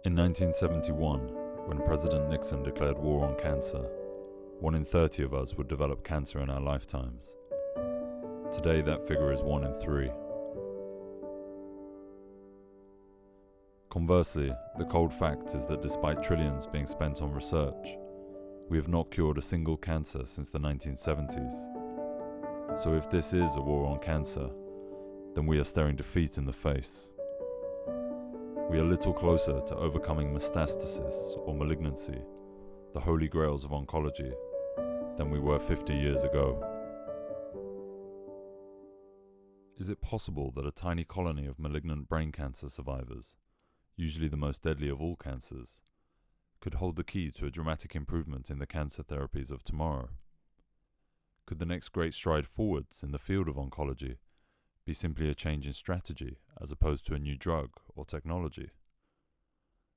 In 1971, when President Nixon declared war on cancer, 1 in 30 of us would develop cancer in our lifetimes. Today, that figure is 1 in 3. Conversely, the cold fact is that despite trillions being spent on research, we have not cured a single cancer since the 1970s. So if this is a war on cancer, then we are staring defeat in the face. We are little closer to overcoming metastasis or malignancy, the holy grails of oncology, than we were 50 years ago. Is it possible that a tiny colony of malignant brain cancer survivors, usually the most deadly of all cancers, could hold the key to a dramatic improvement in the cancer therapies of tomorrow? Could the next great stride forwards in the field of oncology be simply a change in strategy as opposed to a new drug or technology?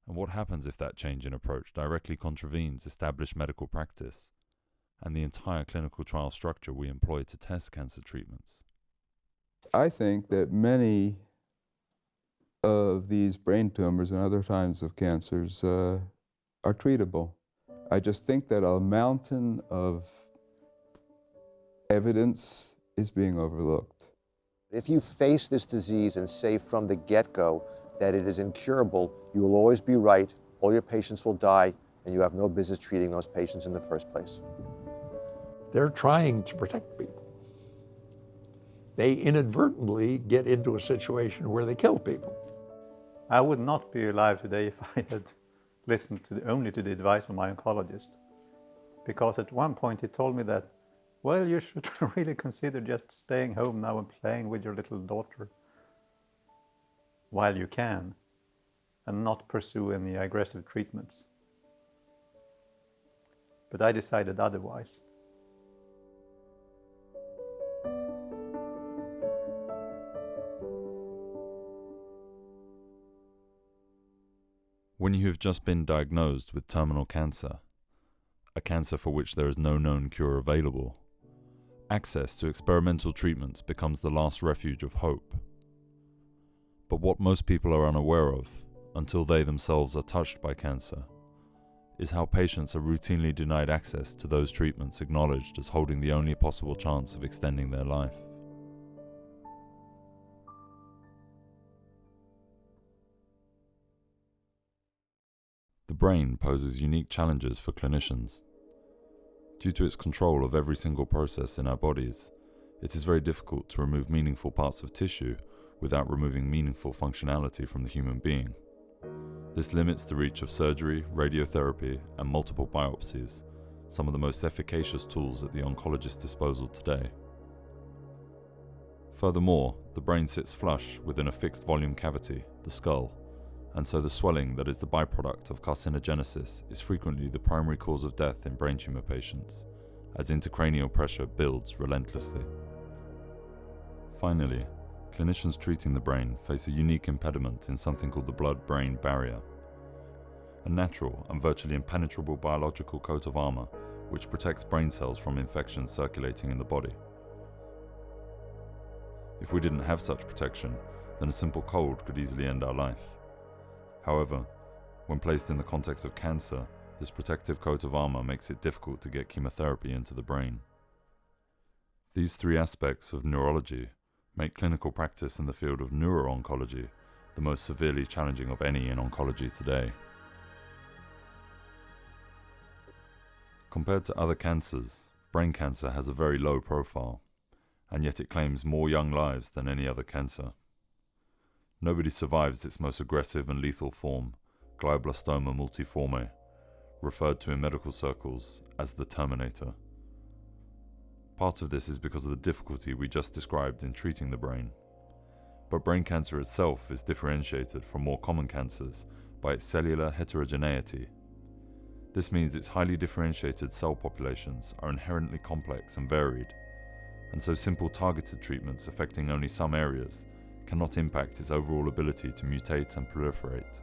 And what happens if that change in approach directly contravenes established medical practice and the entire clinical trial structure we employ to test cancer treatments? I think that many of these brain tumors and other kinds of cancers are treatable. I just think that a mountain of evidence is being overlooked. If you face this disease and say from the get-go that it is incurable, you will always be right, all your patients will die, and you have no business treating those patients in the first place. They're trying to protect people. They inadvertently get into a situation where they kill people. I would not be alive today if I had listened only to the advice of my oncologist. Because at one point he told me that, well, you should really consider just staying home now and playing with your little daughter while you can, and not pursue any aggressive treatments. But I decided otherwise. When you have just been diagnosed with terminal cancer, a cancer for which there is no known cure available, access to experimental treatments becomes the last refuge of hope. But what most people are unaware of, until they themselves are touched by cancer, is how patients are routinely denied access to those treatments acknowledged as holding the only possible chance of extending their life. The brain poses unique challenges for clinicians. Due to its control of every single process in our bodies, it is very difficult to remove meaningful parts of tissue without removing meaningful functionality from the human being. This limits the reach of surgery, radiotherapy, and multiple biopsies, some of the most efficacious tools at the oncologist's disposal today. Furthermore, the brain sits flush within a fixed volume cavity, the skull, and so the swelling that is the byproduct of carcinogenesis is frequently the primary cause of death in brain tumor patients, as intracranial pressure builds relentlessly. Finally, clinicians treating the brain face a unique impediment in something called the blood-brain barrier, a natural and virtually impenetrable biological coat of armor which protects brain cells from infections circulating in the body. If we didn't have such protection, then a simple cold could easily end our life. However, when placed in the context of cancer, this protective coat of armor makes it difficult to get chemotherapy into the brain. These three aspects of neurology make clinical practice in the field of neuro-oncology the most severely challenging of any in oncology today. Compared to other cancers, brain cancer has a very low profile, and yet it claims more young lives than any other cancer. Nobody survives its most aggressive and lethal form, glioblastoma multiforme, referred to in medical circles as the Terminator. Part of this is because of the difficulty we just described in treating the brain. But brain cancer itself is differentiated from more common cancers by its cellular heterogeneity. This means its highly differentiated cell populations are inherently complex and varied, and so simple targeted treatments affecting only some areas cannot impact its overall ability to mutate and proliferate.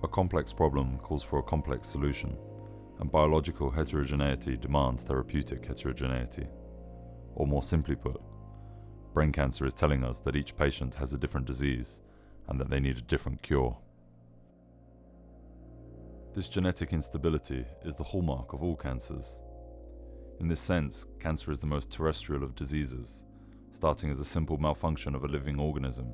A complex problem calls for a complex solution, and biological heterogeneity demands therapeutic heterogeneity. Or more simply put, brain cancer is telling us that each patient has a different disease and that they need a different cure. This genetic instability is the hallmark of all cancers. In this sense, cancer is the most terrestrial of diseases. Starting as a simple malfunction of a living organism,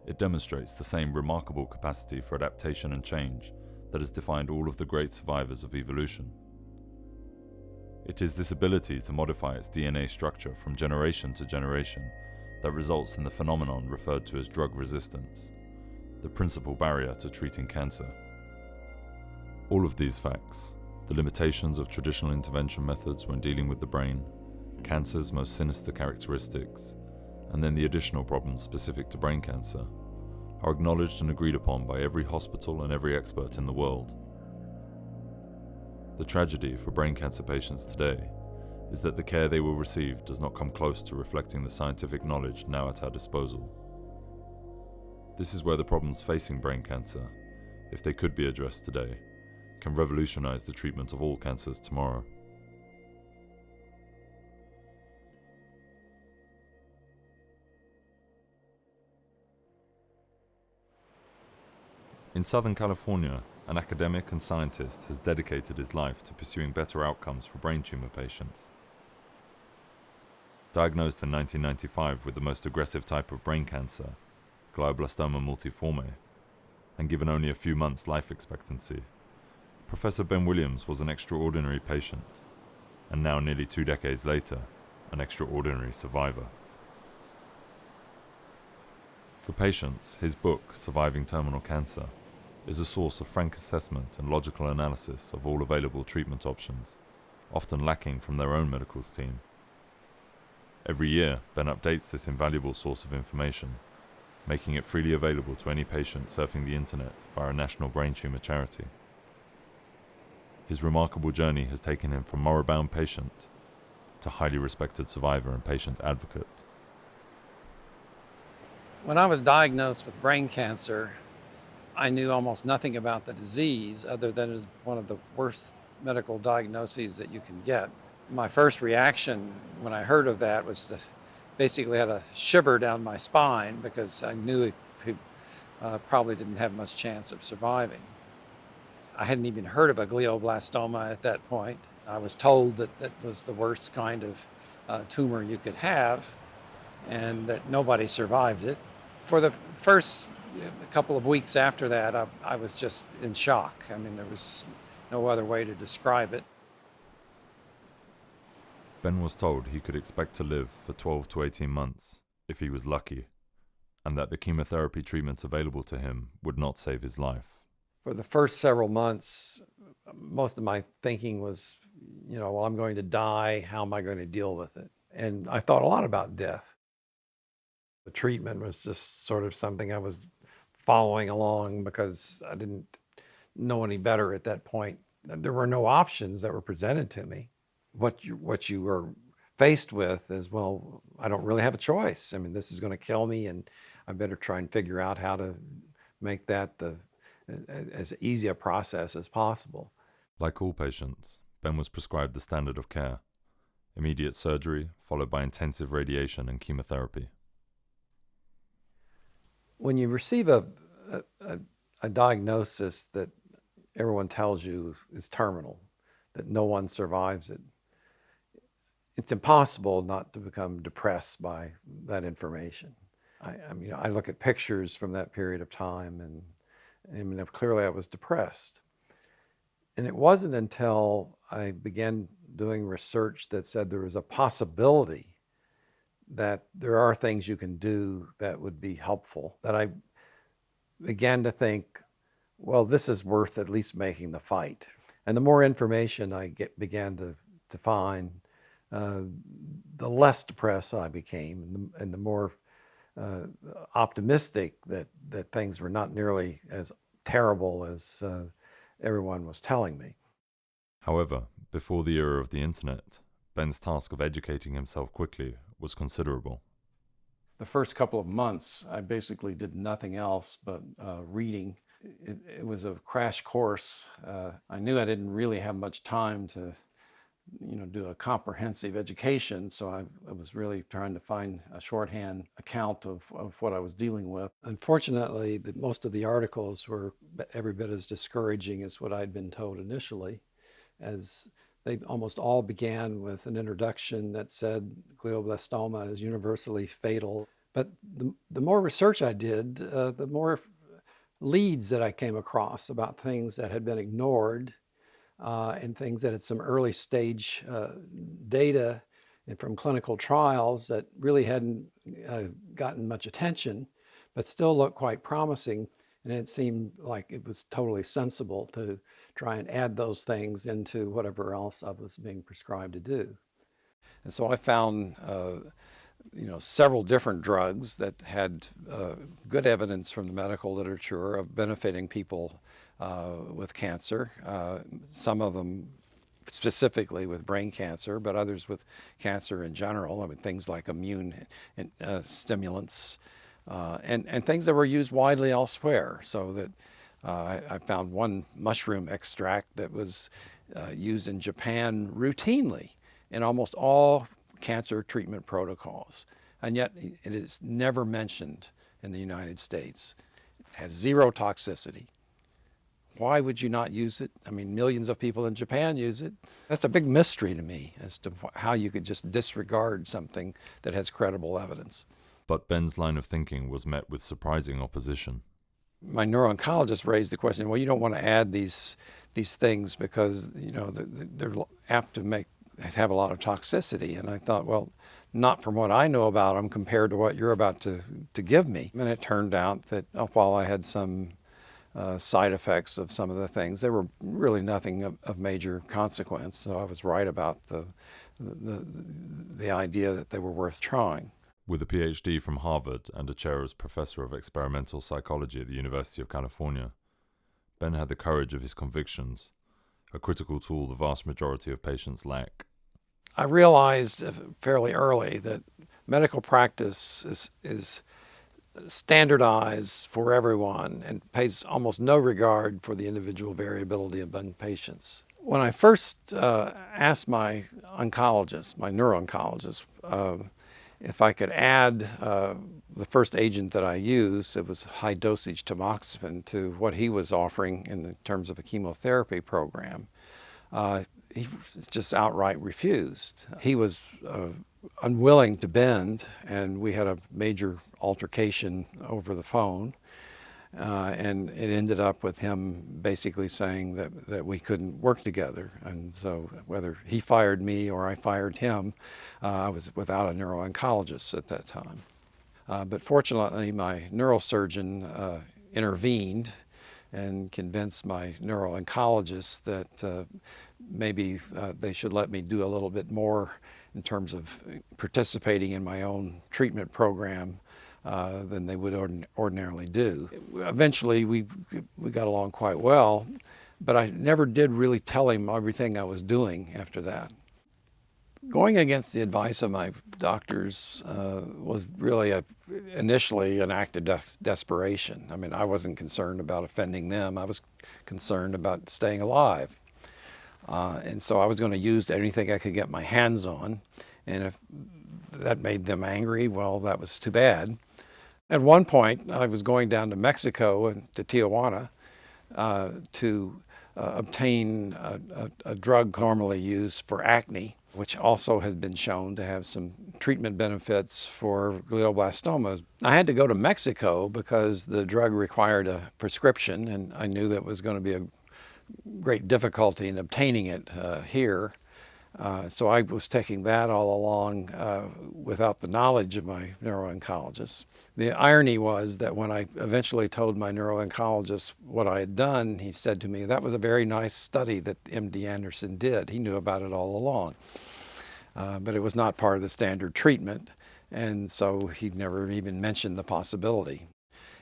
it demonstrates the same remarkable capacity for adaptation and change that has defined all of the great survivors of evolution. It is this ability to modify its DNA structure from generation to generation that results in the phenomenon referred to as drug resistance, the principal barrier to treating cancer. All of these facts, the limitations of traditional intervention methods when dealing with the brain, cancer's most sinister characteristics, and then the additional problems specific to brain cancer, are acknowledged and agreed upon by every hospital and every expert in the world. The tragedy for brain cancer patients today is that the care they will receive does not come close to reflecting the scientific knowledge now at our disposal. This is where the problems facing brain cancer, if they could be addressed today, can revolutionize the treatment of all cancers tomorrow. In Southern California, an academic and scientist has dedicated his life to pursuing better outcomes for brain tumor patients. Diagnosed in 1995 with the most aggressive type of brain cancer, glioblastoma multiforme, and given only a few months life expectancy, Professor Ben Williams was an extraordinary patient, and now nearly 2 decades later, an extraordinary survivor. For patients, his book, Surviving Terminal Cancer, is a source of frank assessment and logical analysis of all available treatment options, often lacking from their own medical team. Every year, Ben updates this invaluable source of information, making it freely available to any patient surfing the internet via a national brain tumor charity. His remarkable journey has taken him from moribund patient to highly respected survivor and patient advocate. When I was diagnosed with brain cancer, I knew almost nothing about the disease other than it was one of the worst medical diagnoses that you can get. My first reaction when I heard of that was to basically had a shiver down my spine because I knew he probably didn't have much chance of surviving. I hadn't even heard of a glioblastoma at that point. I was told that that was the worst kind of tumor you could have and that nobody survived it. For the first couple of weeks after that, I was just in shock. I mean, there was no other way to describe it. Ben was told he could expect to live for 12 to 18 months if he was lucky, and that the chemotherapy treatments available to him would not save his life. For the first several months, most of my thinking was, well, I'm going to die. How am I going to deal with it? And I thought a lot about death. The treatment was just sort of something I was following along because I didn't know any better at that point. There were no options that were presented to me. What you were faced with is, well, I don't really have a choice. I mean, this is going to kill me, and I better try and figure out how to make that as easy a process as possible. Like all patients, Ben was prescribed the standard of care: immediate surgery followed by intensive radiation and chemotherapy. When you receive a diagnosis that everyone tells you is terminal, that no one survives it, it's impossible not to become depressed by that information. I look at pictures from that period of time, and clearly I was depressed. And it wasn't until I began doing research that said there was a possibility that there are things you can do that would be helpful, that I began to think, well, this is worth at least making the fight. And the more information I began to find, the less depressed I became, and the more optimistic that things were not nearly as terrible as everyone was telling me. However, before the era of the internet, Ben's task of educating himself quickly was considerable. The first couple of months, I basically did nothing else but reading. it was a crash course. I knew I didn't really have much time to, do a comprehensive education, so I was really trying to find a shorthand account of what I was dealing with. Unfortunately, most of the articles were every bit as discouraging as what I'd been told initially, as they almost all began with an introduction that said glioblastoma is universally fatal. But the more research I did, the more leads that I came across about things that had been ignored and things that had some early stage data and from clinical trials that really hadn't gotten much attention, but still looked quite promising. And it seemed like it was totally sensible to try and add those things into whatever else I was being prescribed to do. And so I found several different drugs that had good evidence from the medical literature of benefiting people with cancer, some of them specifically with brain cancer, but others with cancer in general. I mean, things like immune stimulants and things that were used widely elsewhere. So that I found one mushroom extract that was used in Japan routinely in almost all cancer treatment protocols, and yet it is never mentioned in the United States. It has zero toxicity. Why would you not use it? I mean, millions of people in Japan use it. That's a big mystery to me as to how you could just disregard something that has credible evidence. But Ben's line of thinking was met with surprising opposition. My neuro-oncologist raised the question, well, you don't want to add these things because, they're apt to have a lot of toxicity. And I thought, well, not from what I know about them compared to what you're about to give me. And it turned out that while I had some side effects of some of the things, they were really nothing of major consequence. So I was right about the idea that they were worth trying. With a PhD from Harvard and a chair as professor of experimental psychology at the University of California, Ben had the courage of his convictions, a critical tool the vast majority of patients lack. I realized fairly early that medical practice is standardized for everyone and pays almost no regard for the individual variability among patients. When I first asked my oncologist, my neuro-oncologist, if I could add the first agent that I used, it was high dosage tamoxifen, to what he was offering in terms of a chemotherapy program, he just outright refused. He was unwilling to bend, and we had a major altercation over the phone. And it ended up with him basically saying that we couldn't work together. And so whether he fired me or I fired him, I was without a neuro-oncologist at that time. But fortunately, my neurosurgeon intervened and convinced my neuro-oncologist that maybe they should let me do a little bit more in terms of participating in my own treatment program than they would ordinarily do. Eventually, we got along quite well, but I never did really tell him everything I was doing after that. Going against the advice of my doctors was really initially an act of desperation. I mean, I wasn't concerned about offending them. I was concerned about staying alive. And so I was going to use anything I could get my hands on. And if that made them angry, well, that was too bad. At one point, I was going down to Mexico and to Tijuana to obtain a drug normally used for acne, which also has been shown to have some treatment benefits for glioblastomas. I had to go to Mexico because the drug required a prescription, and I knew that was going to be a great difficulty in obtaining it here. So I was taking that all along without the knowledge of my neuro-oncologist. The irony was that when I eventually told my neuro-oncologist what I had done, he said to me, that was a very nice study that MD Anderson did. He knew about it all along. But it was not part of the standard treatment, and so he never even mentioned the possibility.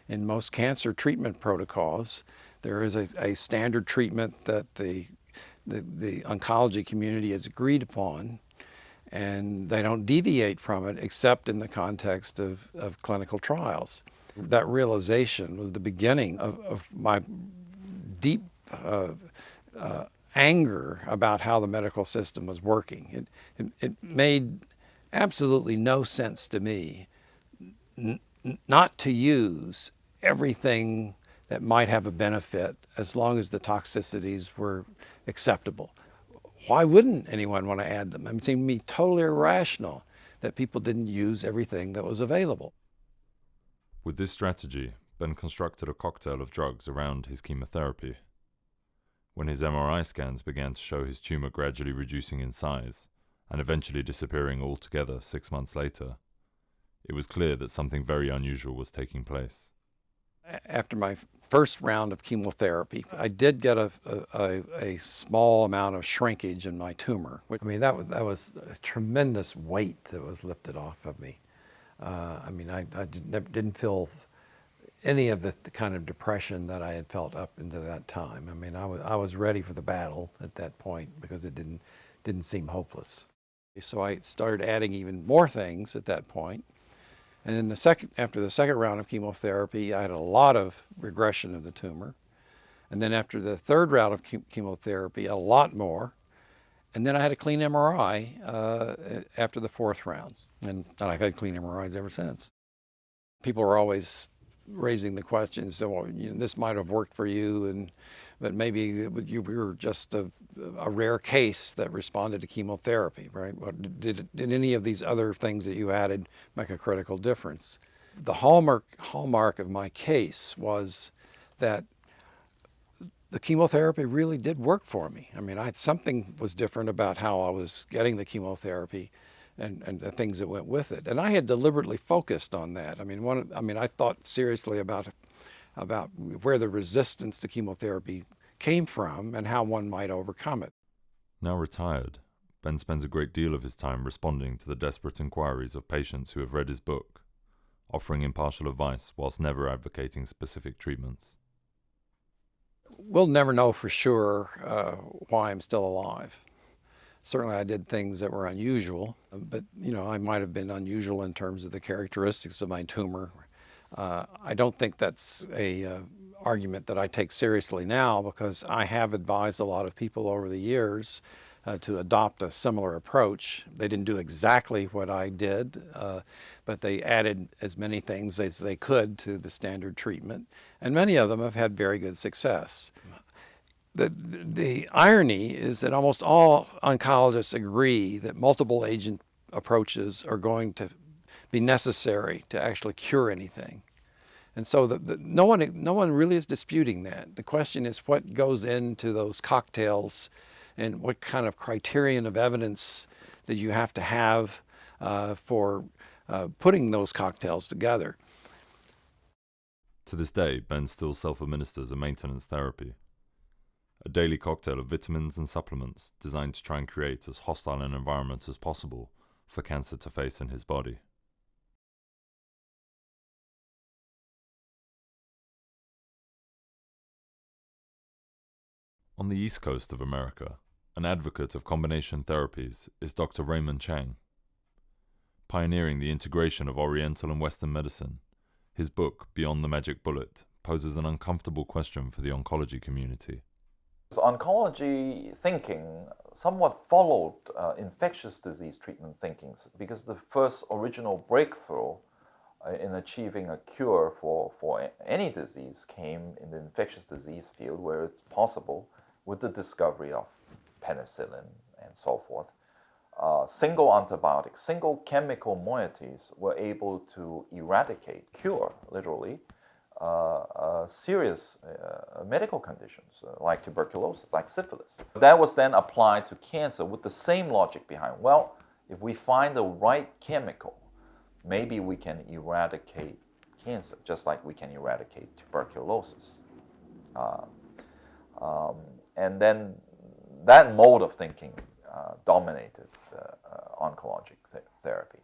In most cancer treatment protocols, there is a standard treatment that the oncology community has agreed upon, and they don't deviate from it except in the context of clinical trials. That realization was the beginning of my deep anger about how the medical system was working. It made absolutely no sense to me not to use everything that might have a benefit as long as the toxicities were acceptable. Why wouldn't anyone want to add them? It seemed to me totally irrational that people didn't use everything that was available. With this strategy, Ben constructed a cocktail of drugs around his chemotherapy. When his MRI scans began to show his tumor gradually reducing in size and eventually disappearing altogether 6 months later, it was clear that something very unusual was taking place. After my first round of chemotherapy, I did get a small amount of shrinkage in my tumor. I mean, that was a tremendous weight that was lifted off of me. I didn't feel any of the kind of depression that I had felt up into that time. I mean, I was ready for the battle at that point because it didn't seem hopeless. So I started adding even more things at that point. And then after the second round of chemotherapy, I had a lot of regression of the tumor. And then after the third round of chemotherapy, a lot more. And then I had a clean MRI after the fourth round. And I've had clean MRIs ever since. People are always raising the question, so well, this might have worked for you, but maybe you were just a rare case that responded to chemotherapy, right? Did any of these other things that you added make a critical difference? The hallmark of my case was that the chemotherapy really did work for me. I mean, something was different about how I was getting the chemotherapy and the things that went with it. And I had deliberately focused on that. I mean, I thought seriously about where the resistance to chemotherapy came from and how one might overcome it. Now retired, Ben spends a great deal of his time responding to the desperate inquiries of patients who have read his book, offering impartial advice whilst never advocating specific treatments. We'll never know for sure why I'm still alive. Certainly I did things that were unusual, but I might have been unusual in terms of the characteristics of my tumor. I don't think that's a argument that I take seriously now, because I have advised a lot of people over the years to adopt a similar approach. They didn't do exactly what I did, but they added as many things as they could to the standard treatment, and many of them have had very good success. The irony is that almost all oncologists agree that multiple agent approaches are going to be necessary to actually cure anything. And so no one really is disputing that. The question is what goes into those cocktails and what kind of criterion of evidence that you have to have for putting those cocktails together. To this day, Ben still self-administers a maintenance therapy, a daily cocktail of vitamins and supplements designed to try and create as hostile an environment as possible for cancer to face in his body. On the east coast of America, an advocate of combination therapies is Dr. Raymond Chang. Pioneering the integration of Oriental and Western medicine, his book, Beyond the Magic Bullet, poses an uncomfortable question for the oncology community. Oncology thinking somewhat followed infectious disease treatment thinkings, because the first original breakthrough in achieving a cure for any disease came in the infectious disease field, where it's possible with the discovery of penicillin and so forth. Single antibiotics, single chemical moieties were able to eradicate, cure, literally, serious medical conditions like tuberculosis, like syphilis. That was then applied to cancer with the same logic behind. Well, if we find the right chemical, maybe we can eradicate cancer, just like we can eradicate tuberculosis. And then that mode of thinking dominated oncologic therapy.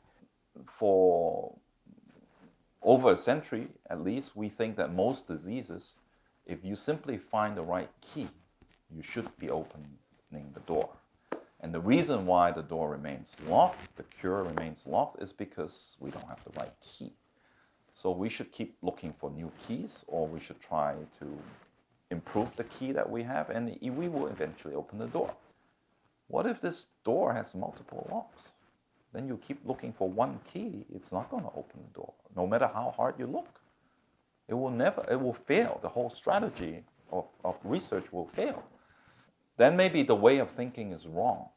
For over a century, at least, we think that most diseases, if you simply find the right key, you should be opening the door. And the reason why the door remains locked, the cure remains locked, is because we don't have the right key. So we should keep looking for new keys, or we should try to improve the key that we have, and we will eventually open the door. What if this door has multiple locks? Then you keep looking for one key, it's not going to open the door, no matter how hard you look. It will fail. The whole strategy of research will fail. Then maybe the way of thinking is wrong.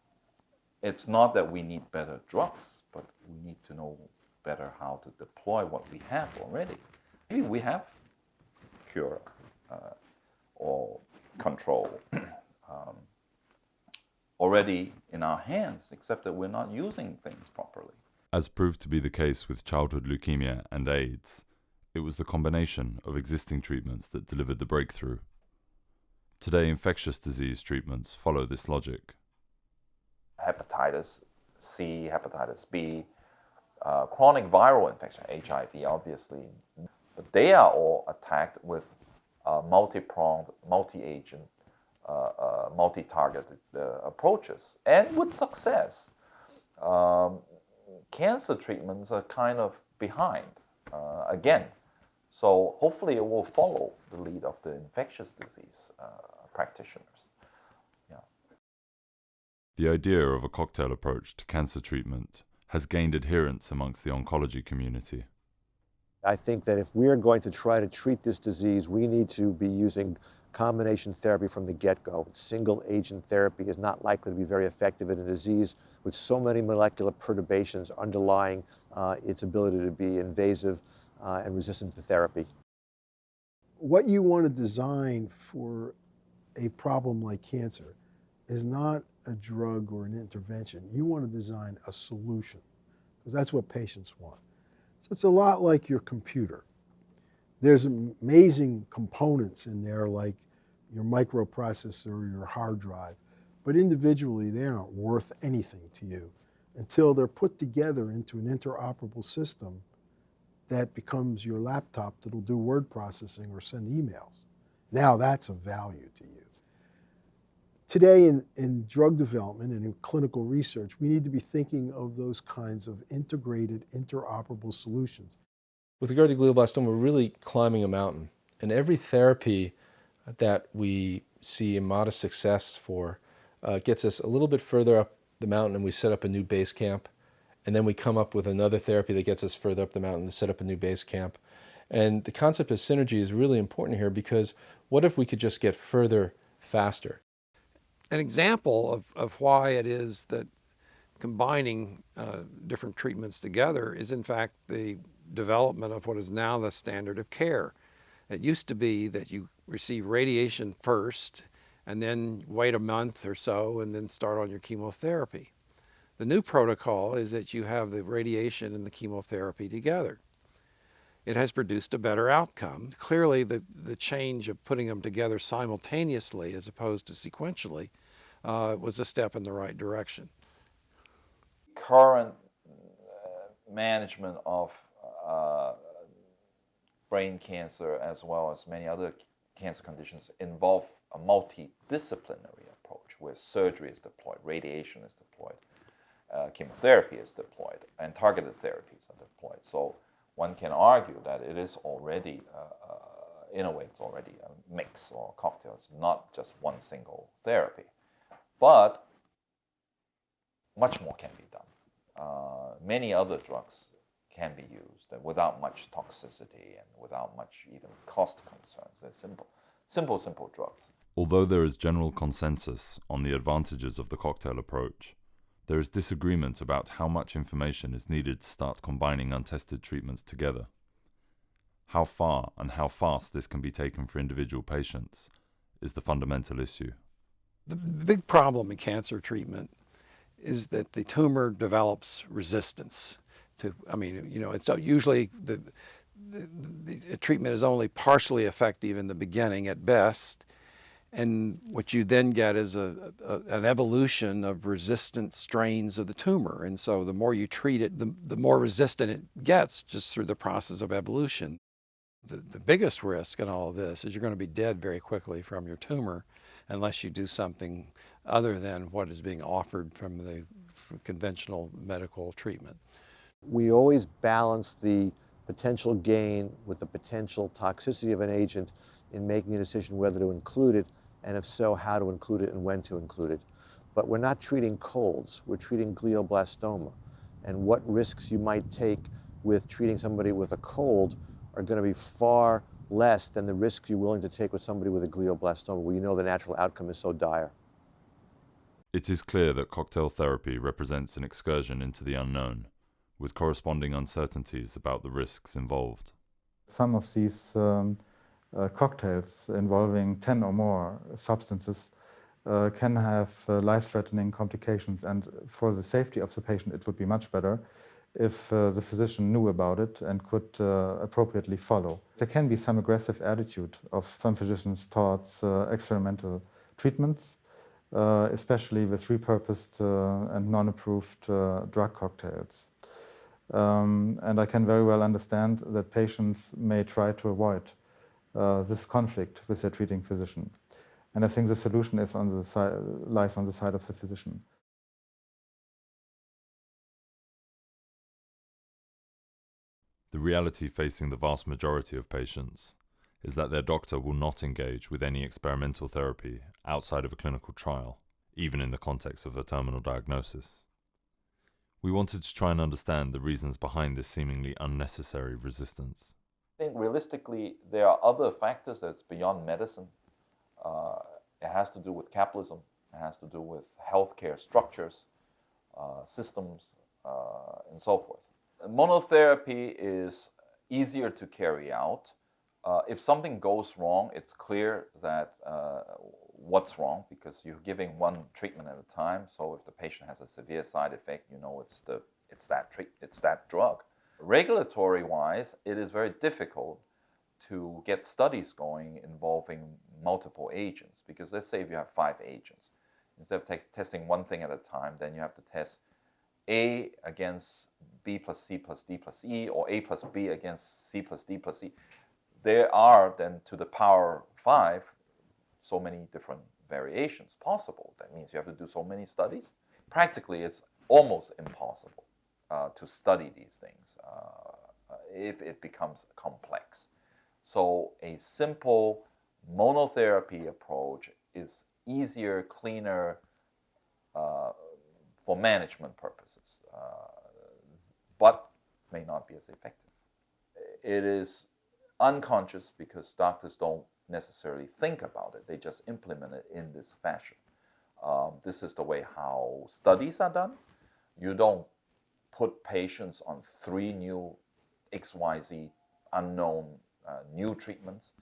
It's not that we need better drugs, but we need to know better how to deploy what we have already. Maybe we have cure or control already in our hands, except that we're not using things properly. As proved to be the case with childhood leukemia and AIDS, it was the combination of existing treatments that delivered the breakthrough. Today, infectious disease treatments follow this logic. Hepatitis C, hepatitis B, chronic viral infection, HIV obviously, but they are all attacked with multi-pronged, multi-agent, multi-targeted approaches, and with success. Cancer treatments are kind of behind again. So hopefully it will follow the lead of the infectious disease practitioners. The idea of a cocktail approach to cancer treatment has gained adherence amongst the oncology community. I think that if we're going to try to treat this disease, we need to be using combination therapy from the get-go. Single agent therapy is not likely to be very effective in a disease with so many molecular perturbations underlying its ability to be invasive and resistant to therapy. What you want to design for a problem like cancer is not a drug or an intervention. You want to design a solution, because that's what patients want. So it's a lot like your computer. There's amazing components in there like your microprocessor or your hard drive, but individually they aren't worth anything to you until they're put together into an interoperable system that becomes your laptop that'll do word processing or send emails. Now that's of value to you. Today in drug development and in clinical research, we need to be thinking of those kinds of integrated, interoperable solutions. With regard to glioblastoma, we're really climbing a mountain. And every therapy that we see a modest success for gets us a little bit further up the mountain, and we set up a new base camp. And then we come up with another therapy that gets us further up the mountain to set up a new base camp. And the concept of synergy is really important here, because what if we could just get further faster? An example of why it is that combining different treatments together is in fact the development of what is now the standard of care. It used to be that you receive radiation first and then wait a month or so and then start on your chemotherapy. The new protocol is that you have the radiation and the chemotherapy together. It has produced a better outcome. Clearly the change of putting them together simultaneously as opposed to sequentially was a step in the right direction. Current management of brain cancer, as well as many other cancer conditions, involve a multidisciplinary approach where surgery is deployed, radiation is deployed, chemotherapy is deployed, and targeted therapies are deployed. So one can argue that it is already, in a way, it's already a mix or a cocktail. It's not just one single therapy. But much more can be done. Many other drugs can be used without much toxicity and without much even cost concerns. They're simple drugs. Although there is general consensus on the advantages of the cocktail approach, there is disagreement about how much information is needed to start combining untested treatments together. How far and how fast this can be taken for individual patients is the fundamental issue. The big problem in cancer treatment is that the tumor develops resistance to, it's usually the treatment is only partially effective in the beginning at best. And what you then get is an evolution of resistant strains of the tumor. And so the more you treat it, the more resistant it gets just through the process of evolution. The biggest risk in all of this is you're going to be dead very quickly from your tumor unless you do something other than what is being offered from the conventional medical treatment. We always balance the potential gain with the potential toxicity of an agent in making a decision whether to include it, and if so, how to include it and when to include it. But we're not treating colds, we're treating glioblastoma. And what risks you might take with treating somebody with a cold are going to be far less than the risks you're willing to take with somebody with a glioblastoma, where you know the natural outcome is so dire. It is clear that cocktail therapy represents an excursion into the unknown, with corresponding uncertainties about the risks involved. Some of these cocktails involving 10 or more substances can have life-threatening complications, and for the safety of the patient it would be much better if the physician knew about it and could appropriately follow. There can be some aggressive attitude of some physicians towards experimental treatments, especially with repurposed and non-approved drug cocktails. And I can very well understand that patients may try to avoid this conflict with their treating physician. And I think the solution is lies on the side of the physician. The reality facing the vast majority of patients is that their doctor will not engage with any experimental therapy outside of a clinical trial, even in the context of a terminal diagnosis. We wanted to try and understand the reasons behind this seemingly unnecessary resistance. I think realistically, there are other factors that's beyond medicine. It has to do with capitalism. It has to do with healthcare structures, systems, and so forth. Monotherapy is easier to carry out. If something goes wrong, it's clear that what's wrong, because you're giving one treatment at a time. So if the patient has a severe side effect, you know it's that drug. Regulatory-wise, it is very difficult to get studies going involving multiple agents, because let's say if you have 5 agents, instead of testing one thing at a time, then you have to test A against B plus C plus D plus E, or A plus B against C plus D plus E. There are then, to the power 5, so many different variations possible. That means you have to do so many studies. Practically, it's almost impossible to study these things if it becomes complex. So a simple monotherapy approach is easier, cleaner for management purposes, but may not be as effective. It is unconscious because doctors don't necessarily think about it. They just implement it in this fashion. This is the way how studies are done. You don't put patients on 3 new XYZ unknown new treatments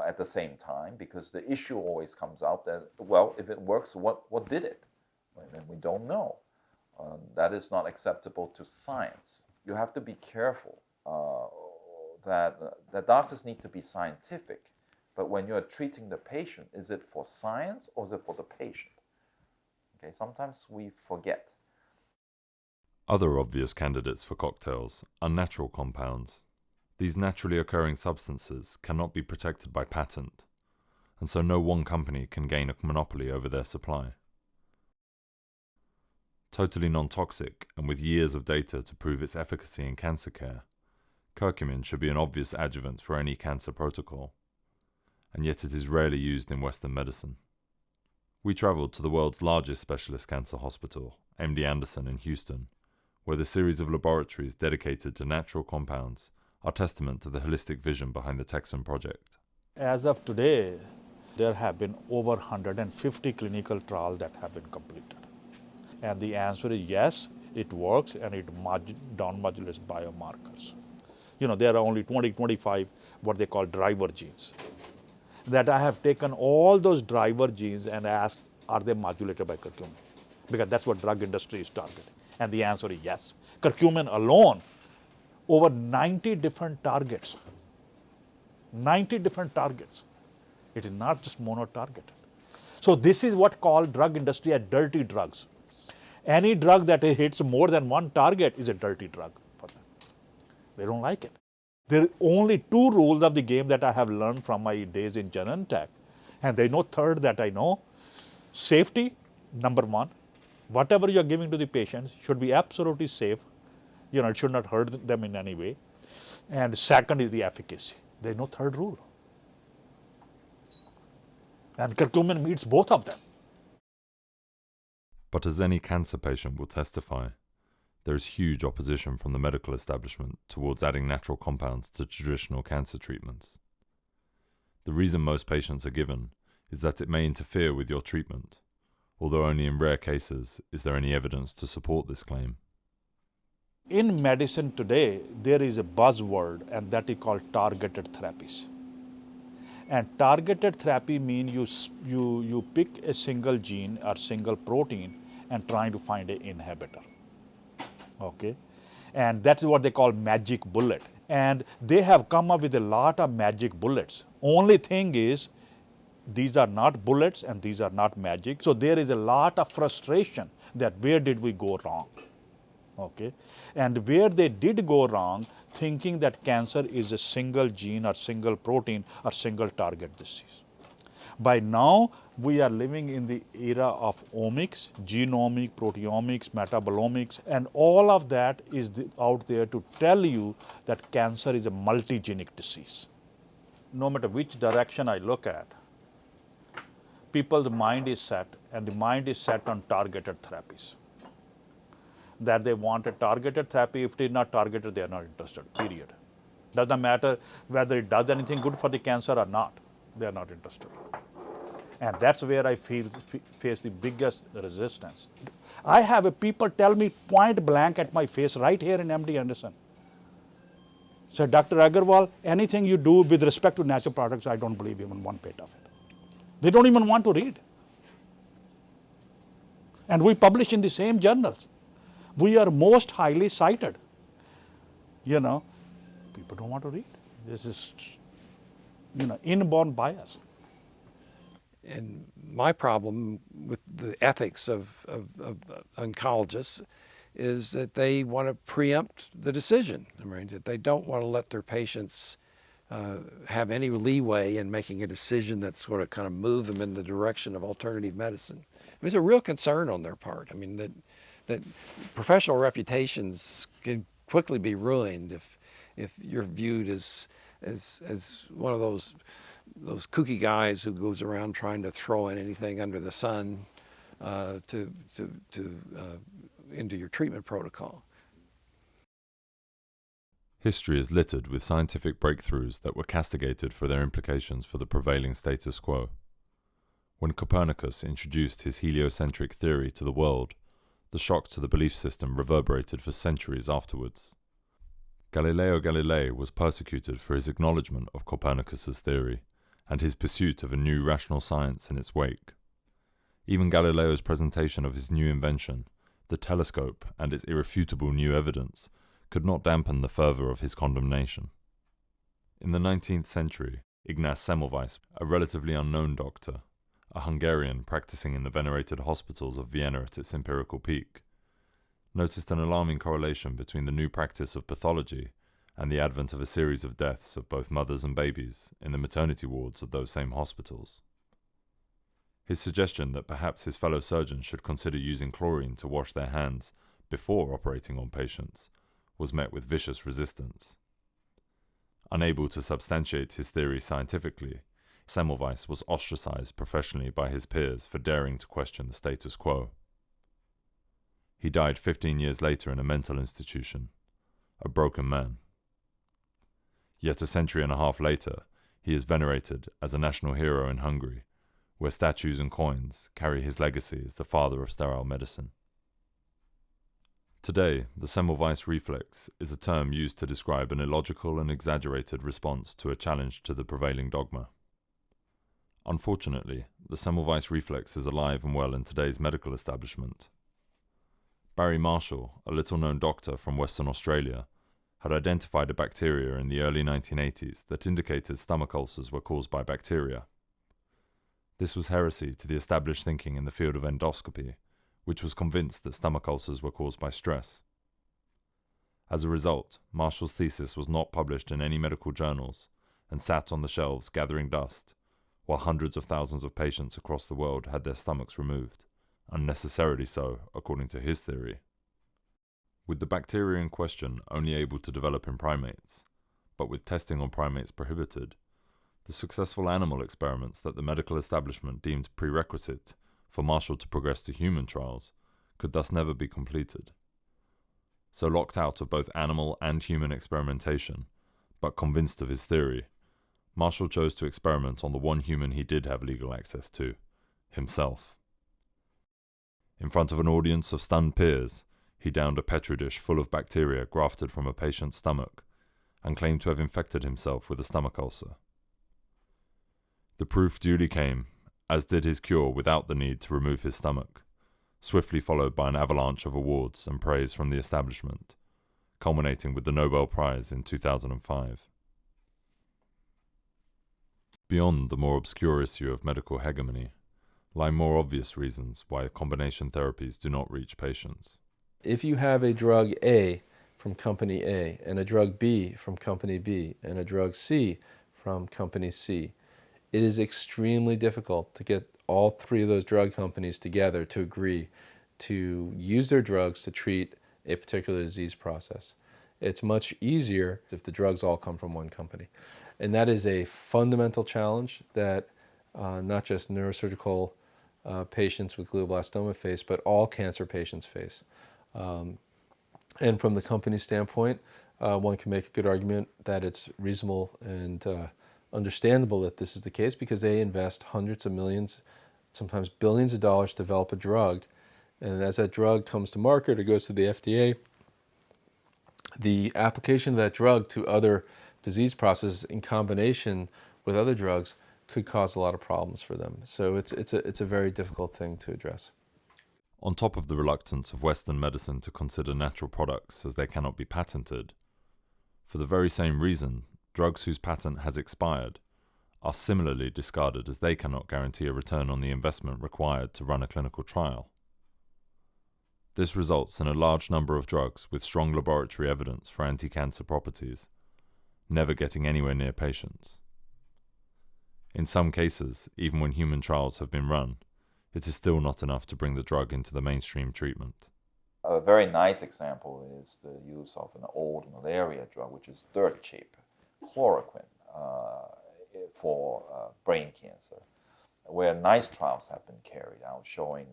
at the same time, because the issue always comes out that, well, if it works, what did it? And we don't know. That is not acceptable to science. You have to be careful that doctors need to be scientific, but when you're treating the patient, is it for science or is it for the patient? Okay, sometimes we forget. Other obvious candidates for cocktails are natural compounds. These naturally occurring substances cannot be protected by patent, and so no one company can gain a monopoly over their supply. Totally non-toxic, and with years of data to prove its efficacy in cancer care, curcumin should be an obvious adjuvant for any cancer protocol, and yet it is rarely used in Western medicine. We travelled to the world's largest specialist cancer hospital, MD Anderson in Houston, where the series of laboratories dedicated to natural compounds are testament to the holistic vision behind the Texan project. As of today, there have been over 150 clinical trials that have been completed. And the answer is yes, it works, and it down-modulates biomarkers. You know, there are only 20-25 what they call driver genes. That I have taken all those driver genes and asked, are they modulated by curcumin? Because that's what drug industry is targeting. And the answer is yes. Curcumin alone, over 90 different targets. 90 different targets. It is not just mono-targeted. So this is what called drug industry as dirty drugs. Any drug that hits more than one target is a dirty drug for them. They don't like it. There are only 2 rules of the game that I have learned from my days in Genentech. And there is no third that I know. Safety, number 1. Whatever you are giving to the patients should be absolutely safe. You know, it should not hurt them in any way. And second is the efficacy. There is no third rule. And curcumin meets both of them. But as any cancer patient will testify, there is huge opposition from the medical establishment towards adding natural compounds to traditional cancer treatments. The reason most patients are given is that it may interfere with your treatment, although only in rare cases is there any evidence to support this claim. In medicine today, there is a buzzword, and that is called targeted therapies. And targeted therapy means you pick a single gene or single protein and trying to find an inhibitor. Okay? And that's what they call magic bullet. And they have come up with a lot of magic bullets. Only thing is, these are not bullets and these are not magic. So there is a lot of frustration that where did we go wrong? Okay? And where they did go wrong, thinking that cancer is a single gene or single protein or single target disease. By now, we are living in the era of omics, genomics, proteomics, metabolomics, and all of that is out there to tell you that cancer is a multigenic disease. No matter which direction I look at, people's mind is set, and the mind is set on targeted therapies. That they want a targeted therapy. If it is not targeted, they are not interested, period. Doesn't matter whether it does anything good for the cancer or not, they are not interested. And that's where I face the biggest resistance. I have people tell me point blank at my face right here in MD Anderson. So, Dr. Agarwal, anything you do with respect to natural products, I don't believe even one bit of it. They don't even want to read. And we publish in the same journals. We are most highly cited. You know, people don't want to read. This is, inborn bias. And my problem with the ethics of oncologists is that they want to preempt the decision. I mean, that they don't want to let their patients have any leeway in making a decision that's going to kind of move them in the direction of alternative medicine. I mean, it's a real concern on their part. I mean, that professional reputations can quickly be ruined if you're viewed as one of those kooky guys who goes around trying to throw in anything under the sun into your treatment protocol. History is littered with scientific breakthroughs that were castigated for their implications for the prevailing status quo. When Copernicus introduced his heliocentric theory to the world, the shock to the belief system reverberated for centuries afterwards. Galileo Galilei was persecuted for his acknowledgement of Copernicus's theory and his pursuit of a new rational science in its wake. Even Galileo's presentation of his new invention, the telescope, and its irrefutable new evidence, could not dampen the fervour of his condemnation. In the 19th century, Ignaz Semmelweis, a relatively unknown doctor, a Hungarian practicing in the venerated hospitals of Vienna at its empirical peak, noticed an alarming correlation between the new practice of pathology and the advent of a series of deaths of both mothers and babies in the maternity wards of those same hospitals. His suggestion that perhaps his fellow surgeons should consider using chlorine to wash their hands before operating on patients was met with vicious resistance. Unable to substantiate his theory scientifically, Semmelweis was ostracized professionally by his peers for daring to question the status quo. He died 15 years later in a mental institution, a broken man. Yet a century and a half later, he is venerated as a national hero in Hungary, where statues and coins carry his legacy as the father of sterile medicine. Today, the Semmelweis reflex is a term used to describe an illogical and exaggerated response to a challenge to the prevailing dogma. Unfortunately, the Semmelweis reflex is alive and well in today's medical establishment. Barry Marshall, a little-known doctor from Western Australia, had identified a bacteria in the early 1980s that indicated stomach ulcers were caused by bacteria. This was heresy to the established thinking in the field of endoscopy, which was convinced that stomach ulcers were caused by stress. As a result, Marshall's thesis was not published in any medical journals and sat on the shelves gathering dust, while hundreds of thousands of patients across the world had their stomachs removed, unnecessarily so, according to his theory. With the bacteria in question only able to develop in primates, but with testing on primates prohibited, the successful animal experiments that the medical establishment deemed prerequisite for Marshall to progress to human trials could thus never be completed. So locked out of both animal and human experimentation, but convinced of his theory, Marshall chose to experiment on the one human he did have legal access to, himself. In front of an audience of stunned peers, he downed a petri dish full of bacteria grafted from a patient's stomach and claimed to have infected himself with a stomach ulcer. The proof duly came, as did his cure without the need to remove his stomach, swiftly followed by an avalanche of awards and praise from the establishment, culminating with the Nobel Prize in 2005. Beyond the more obscure issue of medical hegemony lie more obvious reasons why combination therapies do not reach patients. If you have a drug A from company A and a drug B from company B and a drug C from company C, it is extremely difficult to get all three of those drug companies together to agree to use their drugs to treat a particular disease process. It's much easier if the drugs all come from one company. And that is a fundamental challenge that not just neurosurgical patients with glioblastoma face, but all cancer patients face. And from the company standpoint, one can make a good argument that it's reasonable and understandable that this is the case because they invest hundreds of millions, sometimes billions of dollars to develop a drug. And as that drug comes to market or goes to the FDA, the application of that drug to other disease processes in combination with other drugs could cause a lot of problems for them. So it's a very difficult thing to address. On top of the reluctance of Western medicine to consider natural products as they cannot be patented, for the very same reason, drugs whose patent has expired are similarly discarded as they cannot guarantee a return on the investment required to run a clinical trial. This results in a large number of drugs with strong laboratory evidence for anti-cancer properties, never getting anywhere near patients. In some cases, even when human trials have been run, it is still not enough to bring the drug into the mainstream treatment. A very nice example is the use of an old malaria drug, which is dirt cheap, chloroquine, for brain cancer, where nice trials have been carried out showing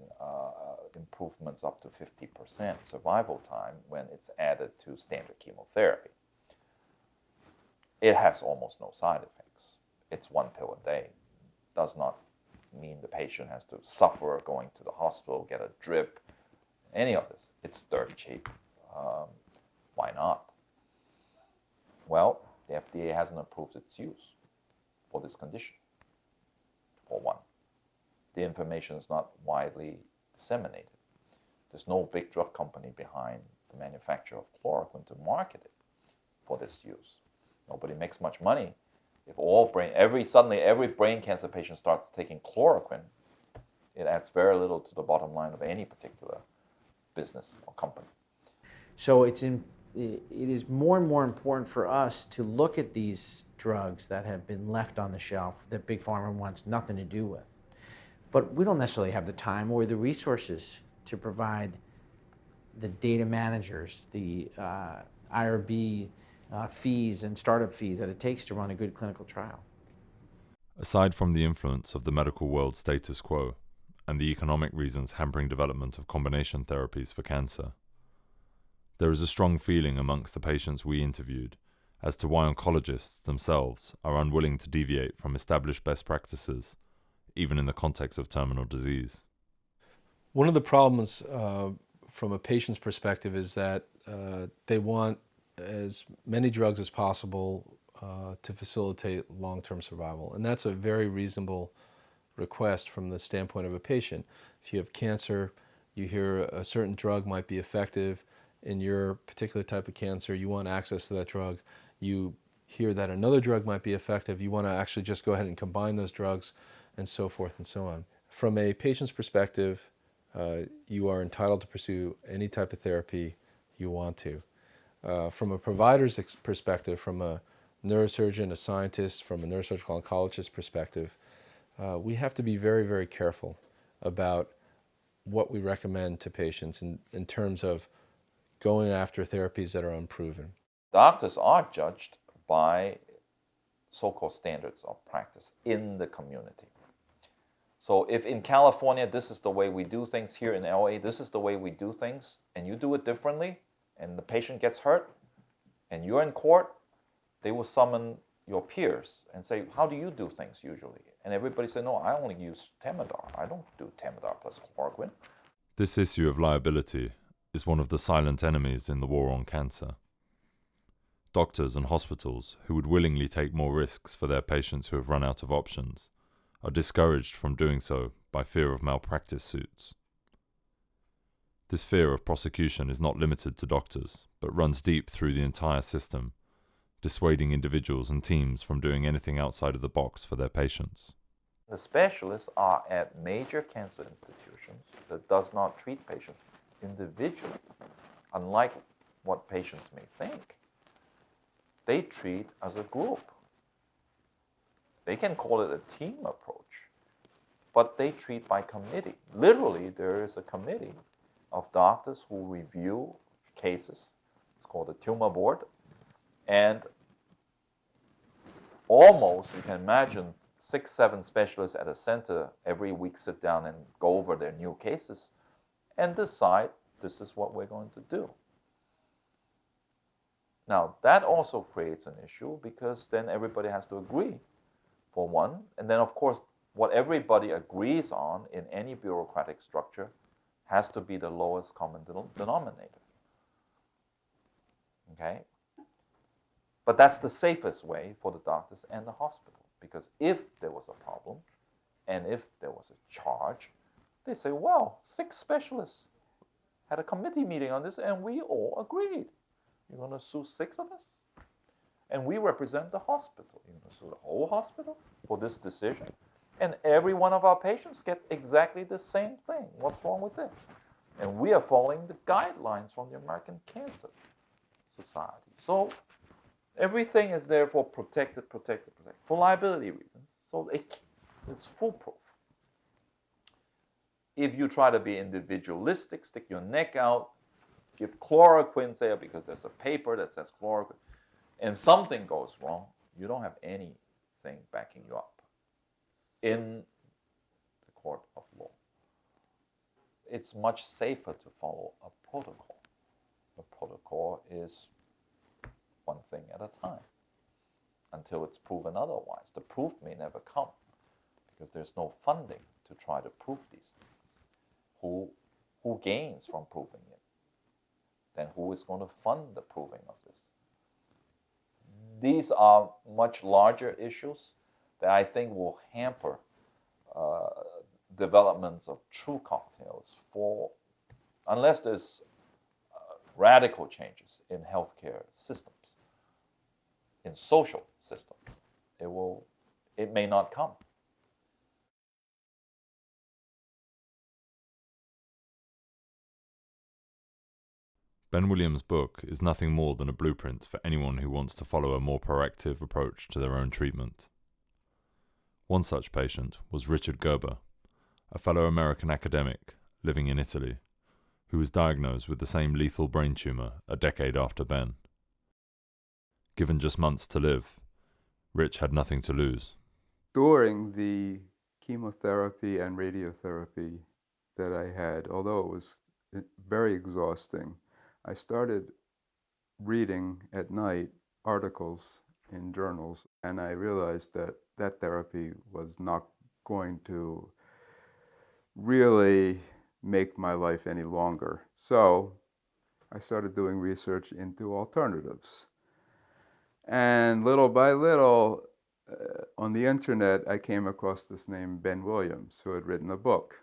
improvements up to 50% survival time when it's added to standard chemotherapy. It has almost no side effects. It's one pill a day. Does not mean the patient has to suffer going to the hospital, get a drip, any of this. It's dirt cheap. Why not? Well, the FDA hasn't approved its use for this condition, for one. The information is not widely disseminated. There's no big drug company behind the manufacture of chloroquine to market it for this use. Nobody makes much money. If suddenly every brain cancer patient starts taking chloroquine, it adds very little to the bottom line of any particular business or company. So it is more and more important for us to look at these drugs that have been left on the shelf that Big Pharma wants nothing to do with. But we don't necessarily have the time or the resources to provide the data managers, the IRB fees and startup fees that it takes to run a good clinical trial. Aside from the influence of the medical world status quo and the economic reasons hampering development of combination therapies for cancer, there is a strong feeling amongst the patients we interviewed as to why oncologists themselves are unwilling to deviate from established best practices, even in the context of terminal disease. One of the problems from a patient's perspective is that they want as many drugs as possible to facilitate long-term survival. And that's a very reasonable request from the standpoint of a patient. If you have cancer, you hear a certain drug might be effective in your particular type of cancer, you want access to that drug. You hear that another drug might be effective, you want to actually just go ahead and combine those drugs, and so forth and so on. From a patient's perspective, you are entitled to pursue any type of therapy you want to. From a provider's perspective, from a neurosurgeon, a scientist, from a neurosurgical oncologist perspective, we have to be very, very careful about what we recommend to patients in terms of going after therapies that are unproven. Doctors are judged by so-called standards of practice in the community. So if in California, this is the way we do things, here in LA, this is the way we do things, and you do it differently, and the patient gets hurt, and you're in court, they will summon your peers and say, how do you do things usually? And everybody say, no, I only use Temodar. I don't do Temodar plus chloroquine. This issue of liability is one of the silent enemies in the war on cancer. Doctors and hospitals who would willingly take more risks for their patients who have run out of options are discouraged from doing so by fear of malpractice suits. This fear of prosecution is not limited to doctors, but runs deep through the entire system, dissuading individuals and teams from doing anything outside of the box for their patients. The specialists are at major cancer institutions that does not treat patients individually, unlike what patients may think. They treat as a group. They can call it a team approach, but they treat by committee. Literally, there is a committee of doctors who review cases. It's called a tumor board. And almost, you can imagine, 6, 7 specialists at a center every week sit down and go over their new cases and decide this is what we're going to do. Now, that also creates an issue because then everybody has to agree, for one. And then, of course, what everybody agrees on in any bureaucratic structure has to be the lowest common denominator. Okay? But that's the safest way for the doctors and the hospital, because if there was a problem and if there was a charge, they say, well, 6 specialists had a committee meeting on this and we all agreed. You're going to sue 6 of us? And we represent the hospital. You're going to sue the whole hospital for this decision? And every one of our patients get exactly the same thing. What's wrong with this? And we are following the guidelines from the American Cancer Society. So everything is therefore protected, for liability reasons. So it's foolproof. If you try to be individualistic, stick your neck out, give chloroquine, say, because there's a paper that says chloroquine, and something goes wrong, you don't have anything backing you up in the court of law. It's much safer to follow a protocol. The protocol is one thing at a time until it's proven otherwise. The proof may never come because there's no funding to try to prove these things. Who gains from proving it? Then who is going to fund the proving of this? These are much larger issues that I think will hamper developments of true cocktails unless there's radical changes in healthcare systems, in social systems. It may not come. Ben Williams' book is nothing more than a blueprint for anyone who wants to follow a more proactive approach to their own treatment. One such patient was Richard Gerber, a fellow American academic living in Italy, who was diagnosed with the same lethal brain tumor a decade after Ben. Given just months to live, Rich had nothing to lose. During the chemotherapy and radiotherapy that I had, although it was very exhausting, I started reading at night articles in journals, and I realized that that therapy was not going to really make my life any longer. So I started doing research into alternatives. And little by little, on the internet, I came across this name, Ben Williams, who had written a book.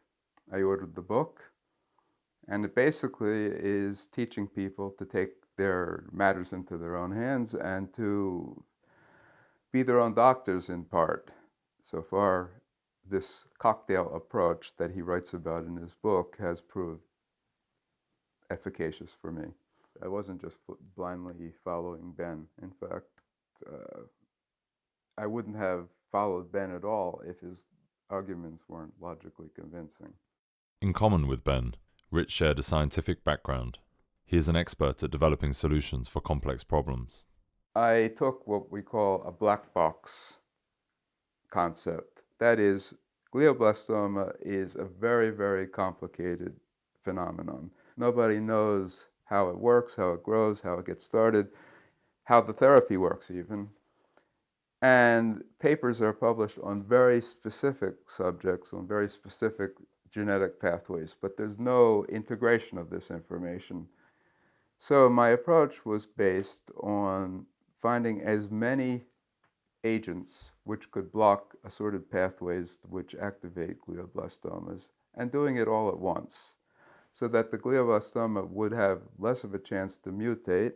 I ordered the book, and it basically is teaching people to take their matters into their own hands and to be their own doctors in part. So far, this cocktail approach that he writes about in his book has proved efficacious for me. I wasn't just blindly following Ben. In fact, I wouldn't have followed Ben at all if his arguments weren't logically convincing. In common with Ben, Rich shared a scientific background. He is an expert at developing solutions for complex problems. I took what we call a black box concept. That is, glioblastoma is a very, very complicated phenomenon. Nobody knows how it works, how it grows, how it gets started, how the therapy works even. And papers are published on very specific subjects, on very specific genetic pathways, but there's no integration of this information. So my approach was based on finding as many agents which could block assorted pathways which activate glioblastomas, and doing it all at once, so that the glioblastoma would have less of a chance to mutate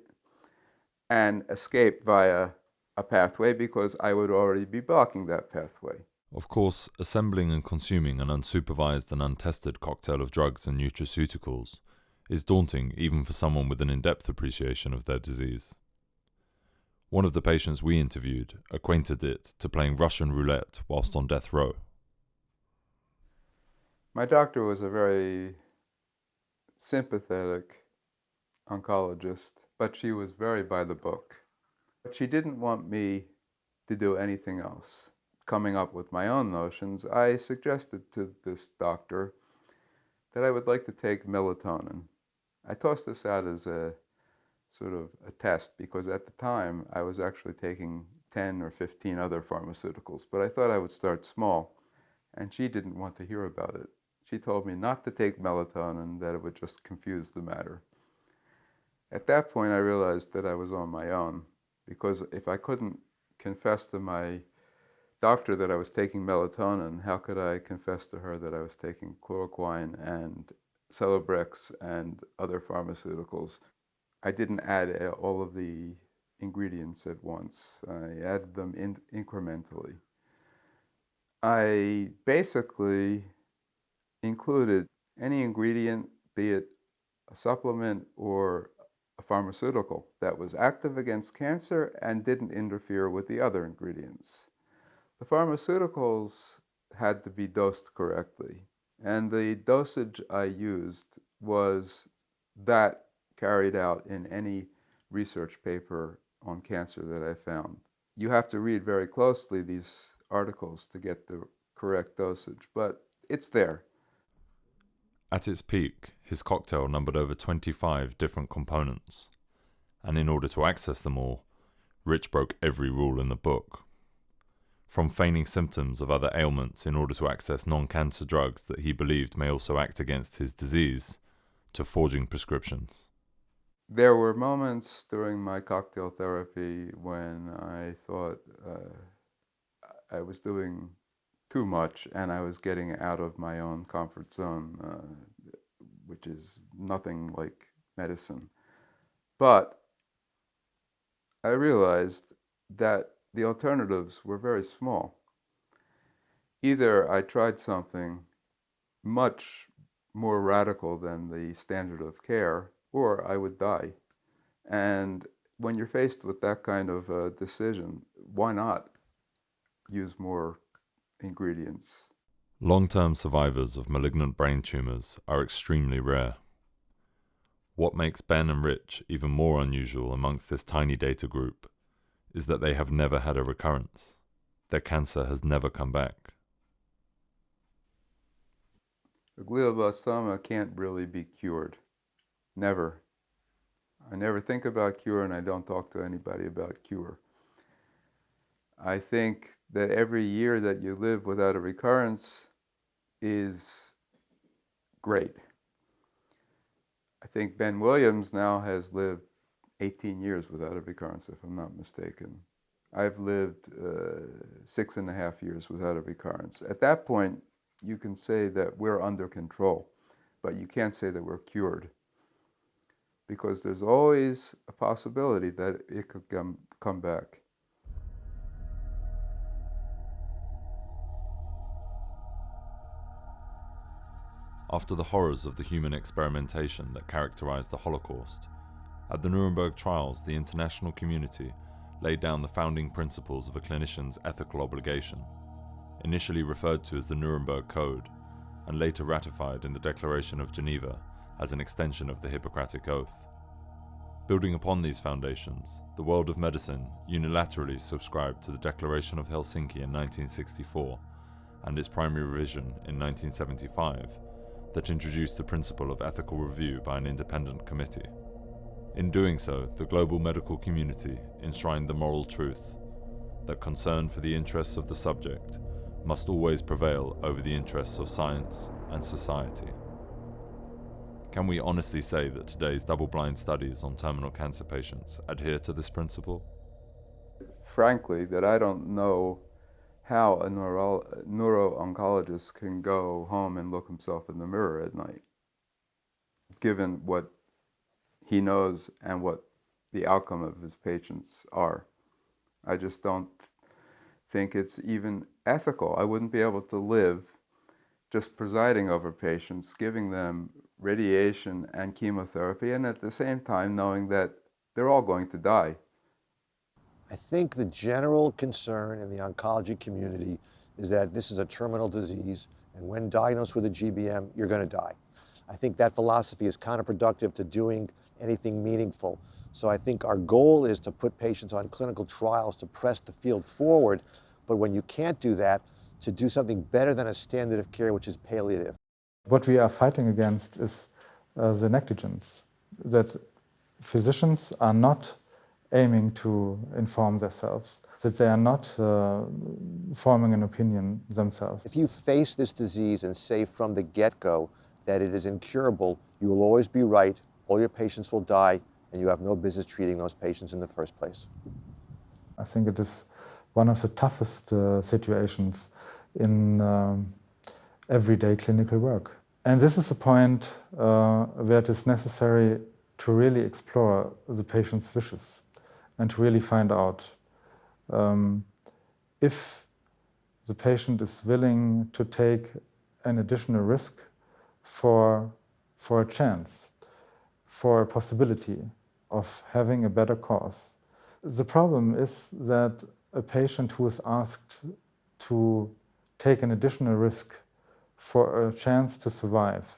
and escape via a pathway because I would already be blocking that pathway. Of course, assembling and consuming an unsupervised and untested cocktail of drugs and nutraceuticals is daunting even for someone with an in-depth appreciation of their disease. One of the patients we interviewed acquainted it to playing Russian roulette whilst on death row. My doctor was a very sympathetic oncologist, but she was very by the book. But she didn't want me to do anything else. Coming up with my own notions, I suggested to this doctor that I would like to take melatonin. I tossed this out as a sort of a test because at the time I was actually taking 10 or 15 other pharmaceuticals, but I thought I would start small, and she didn't want to hear about it. She told me not to take melatonin, that it would just confuse the matter. At that point I realized that I was on my own, because if I couldn't confess to my doctor that I was taking melatonin, how could I confess to her that I was taking chloroquine and Celebrex and other pharmaceuticals? I didn't add all of the ingredients at once. I added them incrementally. I basically included any ingredient, be it a supplement or a pharmaceutical, that was active against cancer and didn't interfere with the other ingredients. The pharmaceuticals had to be dosed correctly, and the dosage I used was that carried out in any research paper on cancer that I found. You have to read very closely these articles to get the correct dosage, but it's there. At its peak, his cocktail numbered over 25 different components, and in order to access them all, Rich broke every rule in the book. From feigning symptoms of other ailments in order to access non-cancer drugs that he believed may also act against his disease, to forging prescriptions. There were moments during my cocktail therapy when I thought I was doing too much and I was getting out of my own comfort zone, which is nothing like medicine. But I realized that the alternatives were very small. Either I tried something much more radical than the standard of care, or I would die. And when you're faced with that kind of a decision, why not use more ingredients? Long-term survivors of malignant brain tumors are extremely rare. What makes Ben and Rich even more unusual amongst this tiny data group is that they have never had a recurrence. Their cancer has never come back. The glioblastoma can't really be cured. Never. I never think about cure, and I don't talk to anybody about cure. I think that every year that you live without a recurrence is great. I think Ben Williams now has lived 18 years without a recurrence, if I'm not mistaken. I've lived 6.5 years without a recurrence. At that point, you can say that we're under control, but you can't say that we're cured, because there's always a possibility that it could come back. After the horrors of the human experimentation that characterized the Holocaust, at the Nuremberg trials, the international community laid down the founding principles of a clinician's ethical obligation, initially referred to as the Nuremberg Code, and later ratified in the Declaration of Geneva as an extension of the Hippocratic Oath. Building upon these foundations, the world of medicine unilaterally subscribed to the Declaration of Helsinki in 1964 and its primary revision in 1975 that introduced the principle of ethical review by an independent committee. In doing so, the global medical community enshrined the moral truth that concern for the interests of the subject must always prevail over the interests of science and society. Can we honestly say that today's double-blind studies on terminal cancer patients adhere to this principle? Frankly, that I don't know how a neuro-oncologist can go home and look himself in the mirror at night, given what he knows and what the outcome of his patients are. I just don't think it's even ethical. I wouldn't be able to live just presiding over patients, giving them radiation and chemotherapy, and at the same time knowing that they're all going to die. I think the general concern in the oncology community is that this is a terminal disease, and when diagnosed with a GBM, you're going to die. I think that philosophy is counterproductive to doing anything meaningful. So I think our goal is to put patients on clinical trials to press the field forward, but when you can't do that, to do something better than a standard of care, which is palliative. What we are fighting against is the negligence, that physicians are not aiming to inform themselves, that they are not forming an opinion themselves. If you face this disease and say from the get-go that it is incurable, you will always be right, all your patients will die, and you have no business treating those patients in the first place. I think it is one of the toughest situations in everyday clinical work. And this is a point where it is necessary to really explore the patient's wishes and to really find out if the patient is willing to take an additional risk for a chance, for a possibility of having a better cause. The problem is that a patient who is asked to take an additional risk for a chance to survive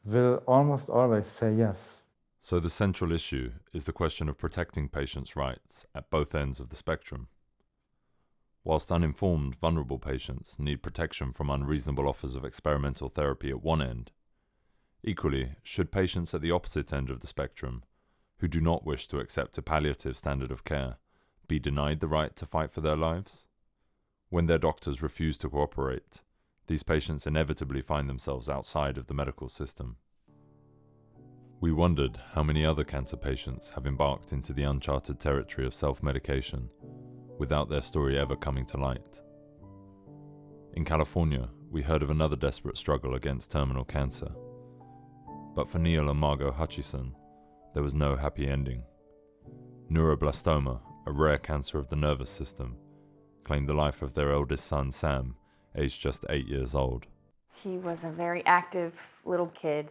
will almost always say yes. So the central issue is the question of protecting patients' rights at both ends of the spectrum. Whilst uninformed, vulnerable patients need protection from unreasonable offers of experimental therapy at one end, equally, should patients at the opposite end of the spectrum, who do not wish to accept a palliative standard of care, be denied the right to fight for their lives? When their doctors refuse to cooperate, these patients inevitably find themselves outside of the medical system. We wondered how many other cancer patients have embarked into the uncharted territory of self-medication without their story ever coming to light. In California, we heard of another desperate struggle against terminal cancer. But for Neil and Margot Hutchison, there was no happy ending. Neuroblastoma, a rare cancer of the nervous system, claimed the life of their eldest son, Sam, aged just 8 years old. He was a very active little kid.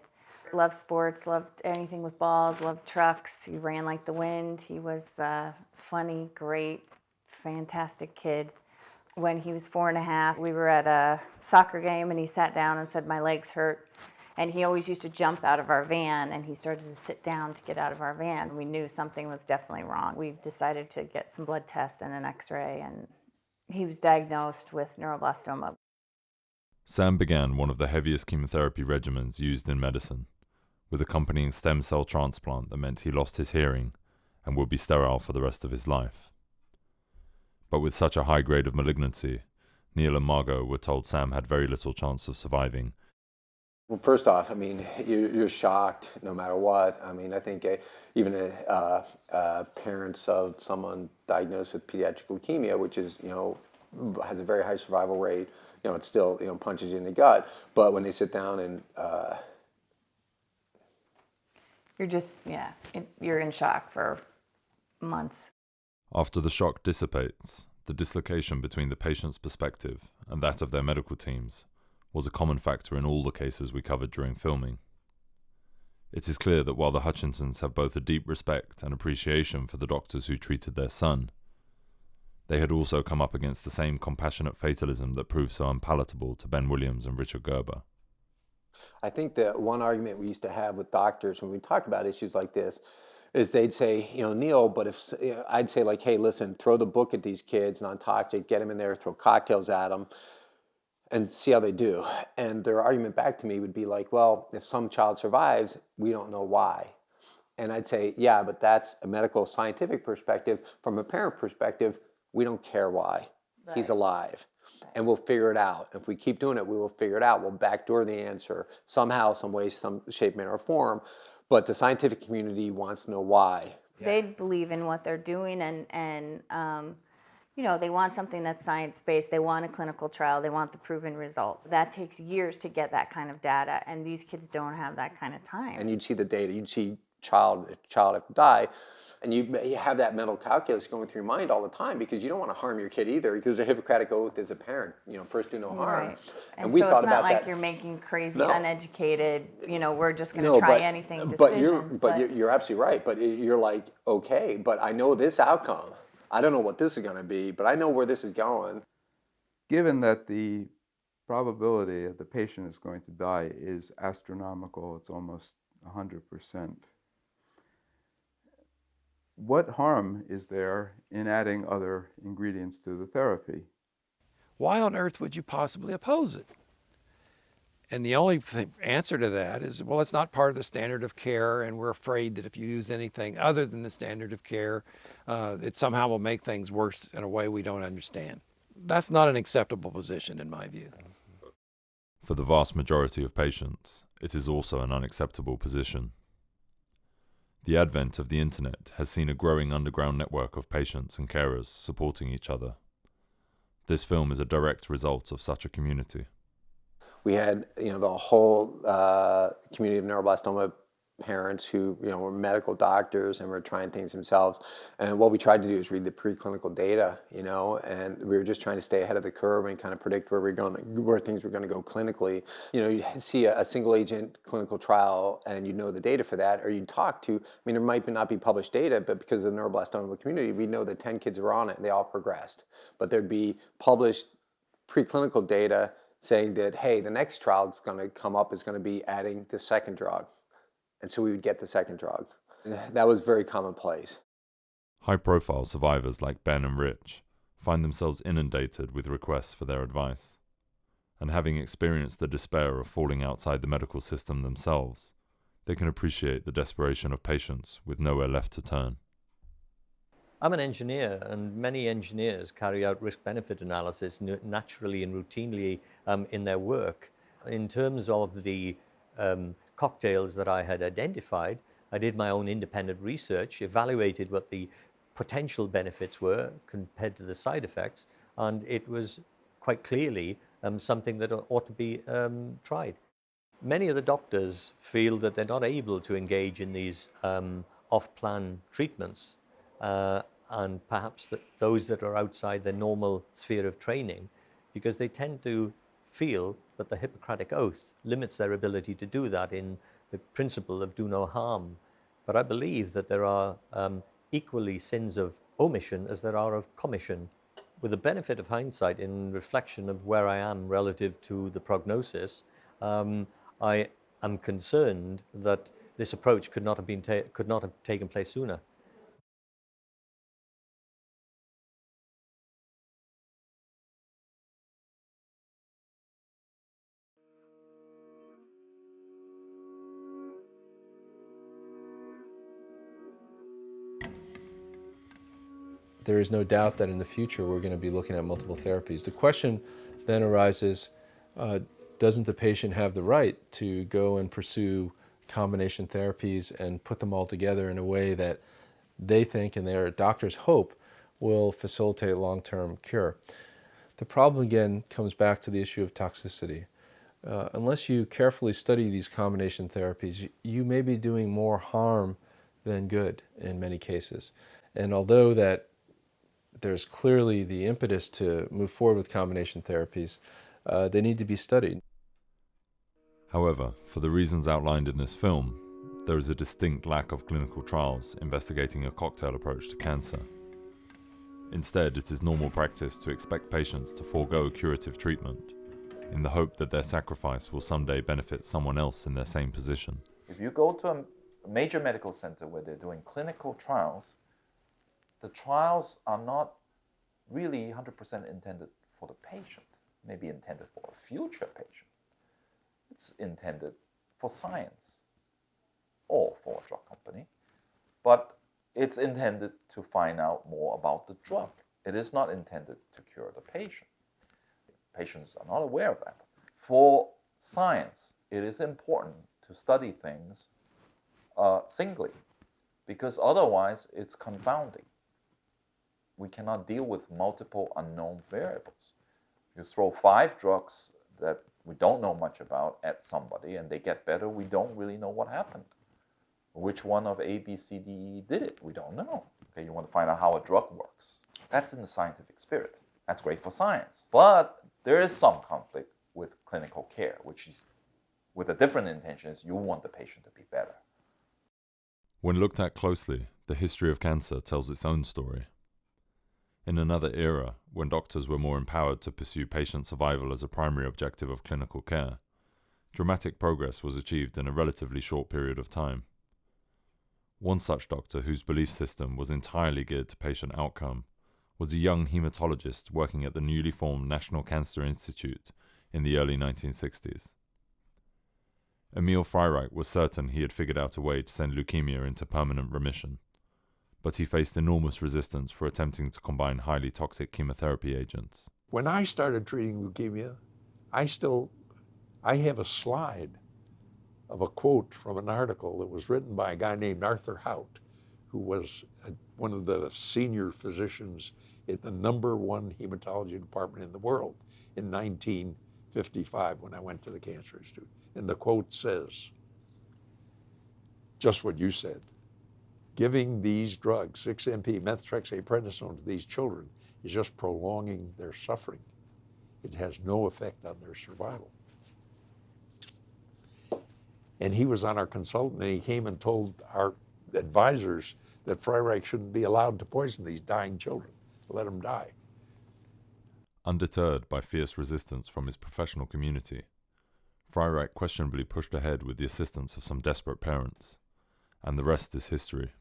Loved sports, loved anything with balls, loved trucks. He ran like the wind. He was a funny, great, fantastic kid. When he was 4.5, we were at a soccer game and he sat down and said, "My legs hurt." And he always used to jump out of our van, and he started to sit down to get out of our van. We knew something was definitely wrong. We decided to get some blood tests and an x-ray, and he was diagnosed with neuroblastoma. Sam began one of the heaviest chemotherapy regimens used in medicine, with accompanying stem cell transplant that meant he lost his hearing and would be sterile for the rest of his life. But with such a high grade of malignancy, Neil and Margot were told Sam had very little chance of surviving. Well, first off, I mean, you're shocked no matter what. I mean, I think even parents of someone diagnosed with pediatric leukemia, which is, has a very high survival rate, it still, punches you in the gut. But when they sit down and... You're just, you're in shock for months. After the shock dissipates, the dislocation between the patient's perspective and that of their medical teams was a common factor in all the cases we covered during filming. It is clear that while the Hutchinsons have both a deep respect and appreciation for the doctors who treated their son, they had also come up against the same compassionate fatalism that proved so unpalatable to Ben Williams and Richard Gerber. I think that one argument we used to have with doctors when we talk about issues like this is they'd say, Neil, but if I'd say like, hey, listen, throw the book at these kids, non-toxic, get them in there, throw cocktails at them, and see how they do. And their argument back to me would be like, well, if some child survives, we don't know why. And I'd say, yeah, but that's a medical scientific perspective. From a parent perspective, we don't care why. Right. He's alive. Right. And we'll figure it out. If we keep doing it, we will figure it out. We'll backdoor the answer somehow, some way, some shape, manner, or form. But the scientific community wants to know why. They believe in what they're doing, and they want something that's science-based. They want a clinical trial. They want the proven results. That takes years to get that kind of data, and these kids don't have that kind of time. And you'd see the data. You'd see child have to die, and you have that mental calculus going through your mind all the time because you don't want to harm your kid either, because the Hippocratic Oath as a parent, first do no harm. Right. And we so thought it's not like you're making crazy, uneducated, we're just going to try anything decisions. But you're absolutely right. But you're like, okay, but I know this outcome. I don't know what this is going to be, but I know where this is going. Given that the probability that the patient is going to die is astronomical, it's almost 100%. What harm is there in adding other ingredients to the therapy? Why on earth would you possibly oppose it? And the only answer to that is, well, it's not part of the standard of care, and we're afraid that if you use anything other than the standard of care, it somehow will make things worse in a way we don't understand. That's not an acceptable position in my view. For the vast majority of patients, it is also an unacceptable position. The advent of the internet has seen a growing underground network of patients and carers supporting each other. This film is a direct result of such a community. We had, the whole community of neuroblastoma parents who, were medical doctors and were trying things themselves. And what we tried to do is read the preclinical data, and we were just trying to stay ahead of the curve and kind of predict where things were going to go clinically. You see a single agent clinical trial and you know the data for that, or you talk to, there might not be published data, but because of the neuroblastoma community, we know that 10 kids were on it and they all progressed. But there'd be published preclinical data saying that, hey, the next trial that's going to come up is going to be adding the second drug. And so we would get the second drug. That was very commonplace. High-profile survivors like Ben and Rich find themselves inundated with requests for their advice. And having experienced the despair of falling outside the medical system themselves, they can appreciate the desperation of patients with nowhere left to turn. I'm an engineer, and many engineers carry out risk-benefit analysis naturally and routinely in their work. In terms of the cocktails that I had identified, I did my own independent research, evaluated what the potential benefits were compared to the side effects, and it was quite clearly something that ought to be tried. Many of the doctors feel that they're not able to engage in these off-plan treatments, and perhaps those that are outside their normal sphere of training, because they tend to feel that the Hippocratic Oath limits their ability to do that in the principle of do no harm. But I believe that there are equally sins of omission as there are of commission. With the benefit of hindsight, in reflection of where I am relative to the prognosis, I am concerned that this approach could not have taken place sooner. There is no doubt that in the future we're going to be looking at multiple therapies. The question then arises, doesn't the patient have the right to go and pursue combination therapies and put them all together in a way that they think and their doctors hope will facilitate long-term cure? The problem again comes back to the issue of toxicity. Unless you carefully study these combination therapies, you may be doing more harm than good in many cases. And although that there's clearly the impetus to move forward with combination therapies, they need to be studied. However, for the reasons outlined in this film, there is a distinct lack of clinical trials investigating a cocktail approach to cancer. Instead, it is normal practice to expect patients to forego curative treatment in the hope that their sacrifice will someday benefit someone else in their same position. If you go to major medical center where they're doing clinical trials, the trials are not really 100% intended for the patient, maybe intended for a future patient. It's intended for science or for a drug company, but it's intended to find out more about the drug. It is not intended to cure the patient. Patients are not aware of that. For science, it is important to study things singly, because otherwise it's confounding. We cannot deal with multiple unknown variables. You throw 5 drugs that we don't know much about at somebody and they get better, we don't really know what happened. Which one of A, B, C, D, E did it? We don't know. Okay, you want to find out how a drug works. That's in the scientific spirit. That's great for science. But there is some conflict with clinical care, which is with a different intention, is you want the patient to be better. When looked at closely, the history of cancer tells its own story. In another era, when doctors were more empowered to pursue patient survival as a primary objective of clinical care, dramatic progress was achieved in a relatively short period of time. One such doctor whose belief system was entirely geared to patient outcome was a young hematologist working at the newly formed National Cancer Institute in the early 1960s. Emil Freireich was certain he had figured out a way to send leukemia into permanent remission, but he faced enormous resistance for attempting to combine highly toxic chemotherapy agents. When I started treating leukemia, I have a slide of a quote from an article that was written by a guy named Arthur Hout, who was one of the senior physicians at the #1 hematology department in the world in 1955 when I went to the Cancer Institute. And the quote says, just what you said, giving these drugs, 6-MP, methotrexate, prednisone to these children is just prolonging their suffering. It has no effect on their survival. And he was on our consultant, and he came and told our advisors that Freireich shouldn't be allowed to poison these dying children, let them die. Undeterred by fierce resistance from his professional community, Freireich questionably pushed ahead with the assistance of some desperate parents, and the rest is history.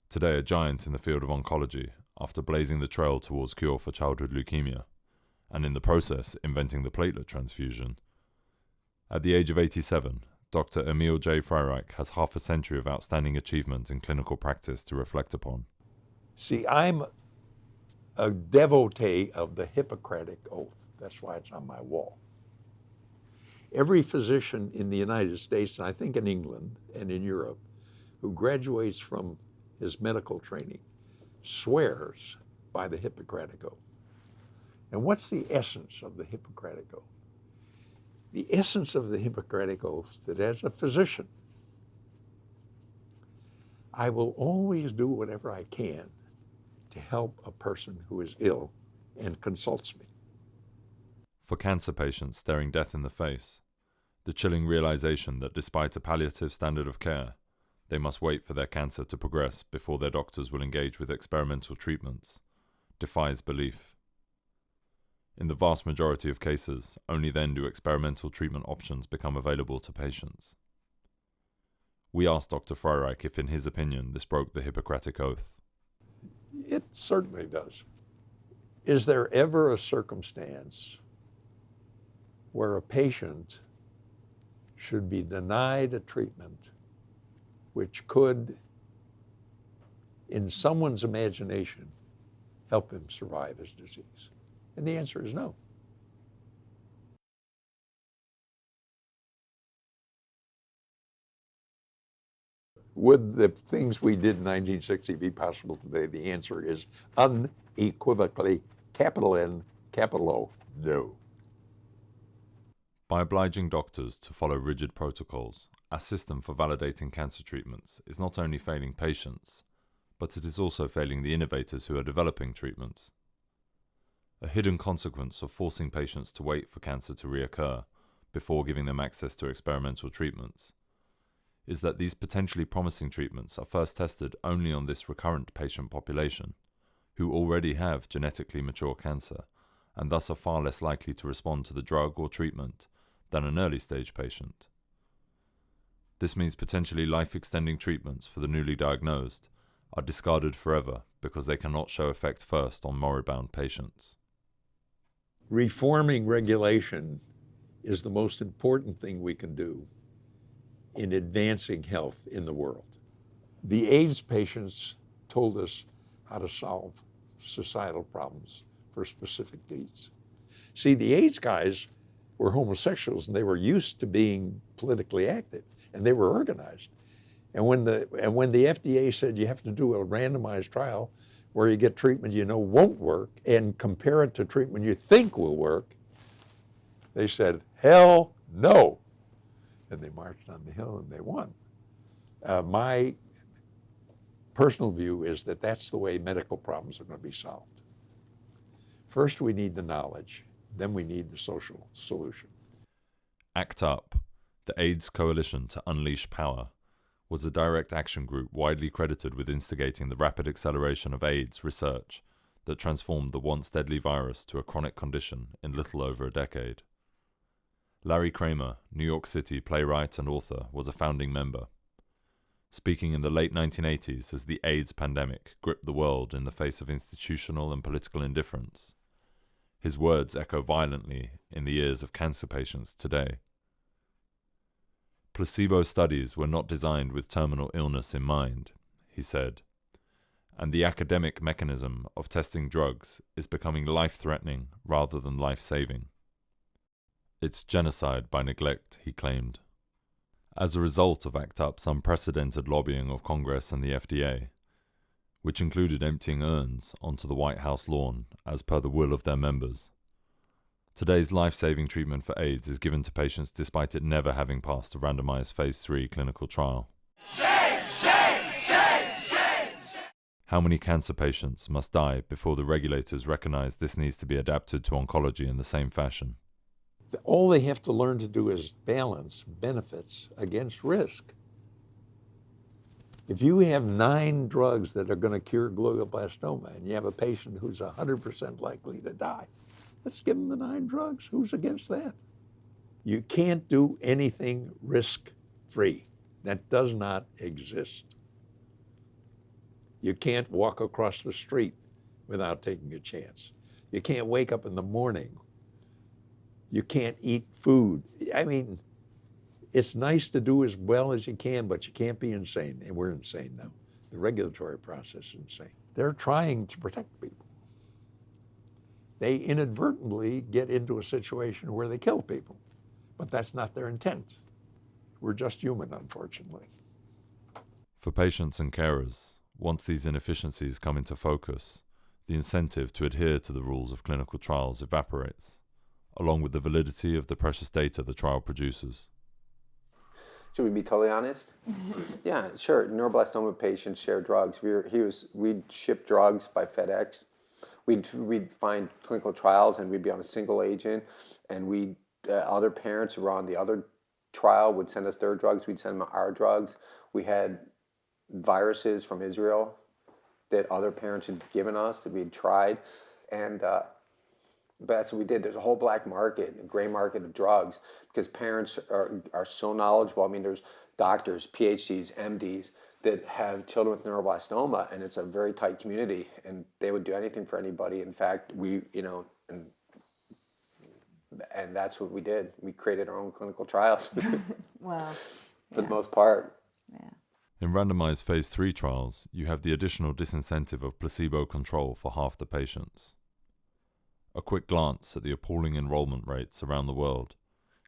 Today a giant in the field of oncology, after blazing the trail towards cure for childhood leukemia, and in the process inventing the platelet transfusion, at the age of 87, Dr. Emil J. Freireich has half a century of outstanding achievement in clinical practice to reflect upon. See, I'm a devotee of the Hippocratic Oath. That's why it's on my wall. Every physician in the United States, and I think in England and in Europe, who graduates from his medical training swears by the Hippocratic Oath. And what's the essence of the Hippocratic Oath? The essence of the Hippocratic Oath, that as a physician, I will always do whatever I can to help a person who is ill and consults me. For cancer patients staring death in the face, the chilling realization that despite a palliative standard of care, they must wait for their cancer to progress before their doctors will engage with experimental treatments defies belief. In the vast majority of cases, only then do experimental treatment options become available to patients. We asked Dr. Freireich if, in his opinion, this broke the Hippocratic Oath. It certainly does. Is there ever a circumstance where a patient should be denied a treatment which could, in someone's imagination, help him survive his disease? And the answer is no. Would the things we did in 1960 be possible today? The answer is unequivocally, capital N, capital O, no. By obliging doctors to follow rigid protocols, our system for validating cancer treatments is not only failing patients, but it is also failing the innovators who are developing treatments. A hidden consequence of forcing patients to wait for cancer to reoccur before giving them access to experimental treatments is that these potentially promising treatments are first tested only on this recurrent patient population, who already have genetically mature cancer and thus are far less likely to respond to the drug or treatment than an early-stage patient. This means potentially life-extending treatments for the newly diagnosed are discarded forever because they cannot show effect first on moribund patients. Reforming regulation is the most important thing we can do in advancing health in the world. The AIDS patients told us how to solve societal problems for specific needs. See, the AIDS guys were homosexuals and they were used to being politically active and they were organized. And when the FDA said you have to do a randomized trial where you get treatment you know won't work and compare it to treatment you think will work, they said, hell no. And they marched on the Hill and they won. My personal view is that that's the way medical problems are going to be solved. First, we need the knowledge. Then we need the social solution. ACT UP, the AIDS Coalition to Unleash Power, was a direct action group widely credited with instigating the rapid acceleration of AIDS research that transformed the once deadly virus to a chronic condition in little over a decade. Larry Kramer, New York City playwright and author, was a founding member. Speaking in the late 1980s as the AIDS pandemic gripped the world in the face of institutional and political indifference, his words echo violently in the ears of cancer patients today. Placebo studies were not designed with terminal illness in mind, he said, and the academic mechanism of testing drugs is becoming life-threatening rather than life-saving. It's genocide by neglect, he claimed. As a result of ACT UP's unprecedented lobbying of Congress and the FDA, which included emptying urns onto the White House lawn as per the will of their members, today's life-saving treatment for AIDS is given to patients despite it never having passed a randomized phase 3 clinical trial. Shame, shame, shame, shame, shame. How many cancer patients must die before the regulators recognize this needs to be adapted to oncology in the same fashion? All they have to learn to do is balance benefits against risk. If you have 9 drugs that are going to cure glioblastoma and you have a patient who's 100% likely to die, let's give them the 9 drugs. Who's against that? You can't do anything risk-free. That does not exist. You can't walk across the street without taking a chance. You can't wake up in the morning. You can't eat food. I mean, it's nice to do as well as you can, but you can't be insane, and we're insane now. The regulatory process is insane. They're trying to protect people. They inadvertently get into a situation where they kill people, but that's not their intent. We're just human, unfortunately. For patients and carers, once these inefficiencies come into focus, the incentive to adhere to the rules of clinical trials evaporates, along with the validity of the precious data the trial produces. Should we be totally honest? Yeah, sure. Neuroblastoma patients share drugs. We'd ship drugs by FedEx. We'd find clinical trials and we'd be on a single agent, and other parents who were on the other trial would send us their drugs. We'd send them our drugs. We had viruses from Israel that other parents had given us that we had tried, and but that's what we did. There's a whole black market, a gray market of drugs, because parents are so knowledgeable. I mean, there's doctors, PhDs, MDs that have children with neuroblastoma, and it's a very tight community, and they would do anything for anybody. In fact, and that's what we did. We created our own clinical trials. Well, for the most part. Yeah. In randomized phase 3 trials, you have the additional disincentive of placebo control for half the patients. A quick glance at the appalling enrollment rates around the world,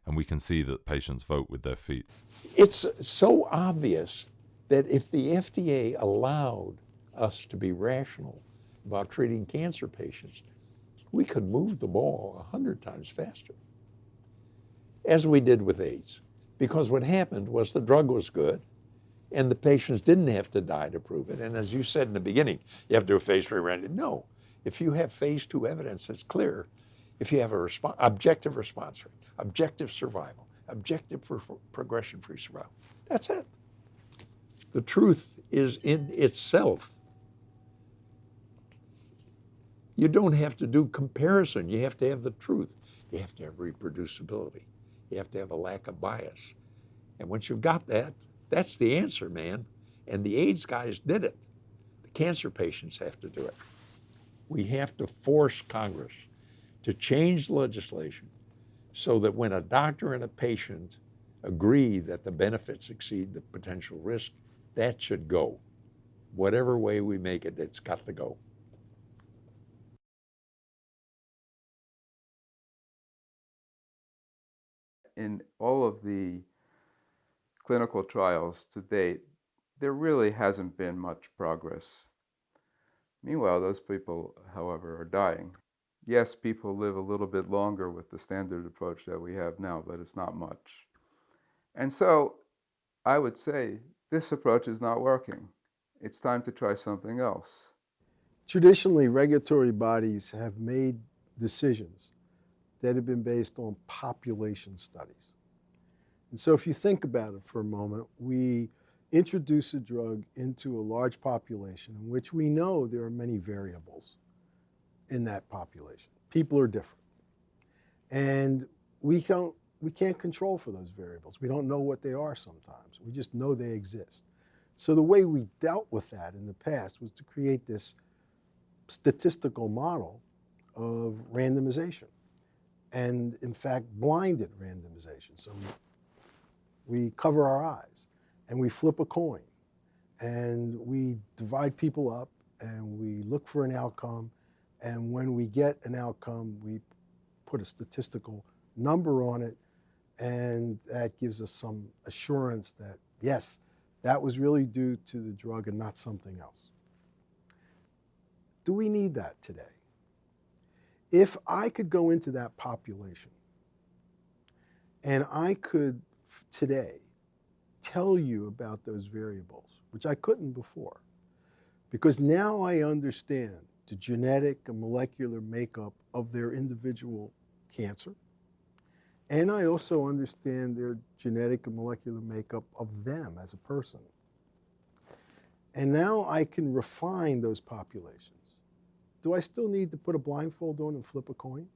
and we can see that patients vote with their feet. It's so obvious that if the FDA allowed us to be rational about treating cancer patients, we could move the ball 100 times faster, as we did with AIDS. Because what happened was the drug was good, and the patients didn't have to die to prove it. And as you said in the beginning, you have to do a phase 3 random. No. If you have phase 2 evidence that's clear, if you have a objective response rate, objective survival, objective progression-free survival, that's it. The truth is in itself. You don't have to do comparison. You have to have the truth. You have to have reproducibility. You have to have a lack of bias. And once you've got that, that's the answer, man. And the AIDS guys did it. The cancer patients have to do it. We have to force Congress to change legislation so that when a doctor and a patient agree that the benefits exceed the potential risk, that should go. Whatever way we make it, it's got to go. In all of the clinical trials to date, there really hasn't been much progress. Meanwhile, those people, however, are dying. Yes, people live a little bit longer with the standard approach that we have now, but it's not much. And so I would say this approach is not working. It's time to try something else. Traditionally, regulatory bodies have made decisions that have been based on population studies. And so if you think about it for a moment, we introduce a drug into a large population in which we know there are many variables in that population. People are different. And we can't control for those variables. We don't know what they are sometimes. We just know they exist. So the way we dealt with that in the past was to create this statistical model of randomization. And in fact, blinded randomization. So we cover our eyes and we flip a coin and we divide people up and we look for an outcome. And when we get an outcome, we put a statistical number on it, and that gives us some assurance that, yes, that was really due to the drug and not something else. Do we need that today? If I could go into that population and I could today tell you about those variables, which I couldn't before, because now I understand the genetic and molecular makeup of their individual cancer, and I also understand their genetic and molecular makeup of them as a person. And now I can refine those populations. Do I still need to put a blindfold on and flip a coin?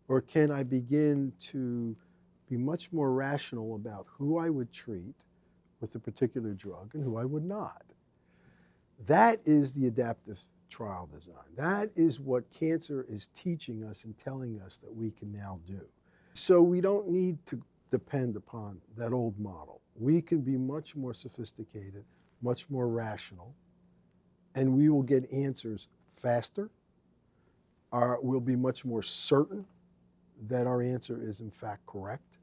Or can I begin to be much more rational about who I would treat with a particular drug and who I would not? That is the adaptive trial design. That is what cancer is teaching us and telling us that we can now do. So we don't need to depend upon that old model. We can be much more sophisticated, much more rational, and we will get answers faster. We'll be much more certain that our answer is in fact correct.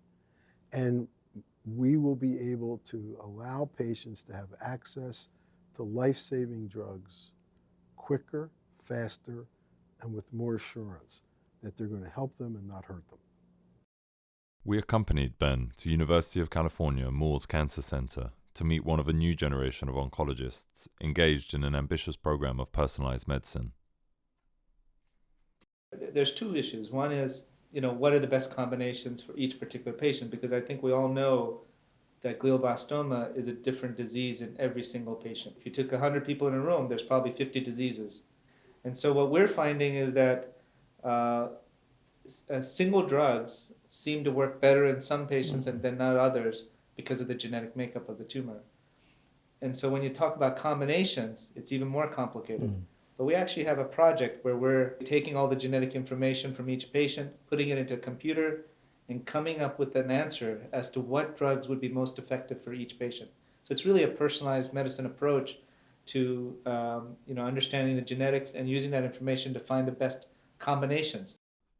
And we will be able to allow patients to have access to life-saving drugs quicker, faster, and with more assurance that they're going to help them and not hurt them. We accompanied Ben to University of California Moores Cancer Center to meet one of a new generation of oncologists engaged in an ambitious program of personalized medicine. There's two issues. One is, what are the best combinations for each particular patient? Because I think we all know that glioblastoma is a different disease in every single patient. If you took 100 people in a room, there's probably 50 diseases. And so what we're finding is that single drugs seem to work better in some patients and than not others because of the genetic makeup of the tumor. And so when you talk about combinations, it's even more complicated. But we actually have a project where we're taking all the genetic information from each patient, putting it into a computer, and coming up with an answer as to what drugs would be most effective for each patient. So it's really a personalized medicine approach to understanding the genetics and using that information to find the best combinations.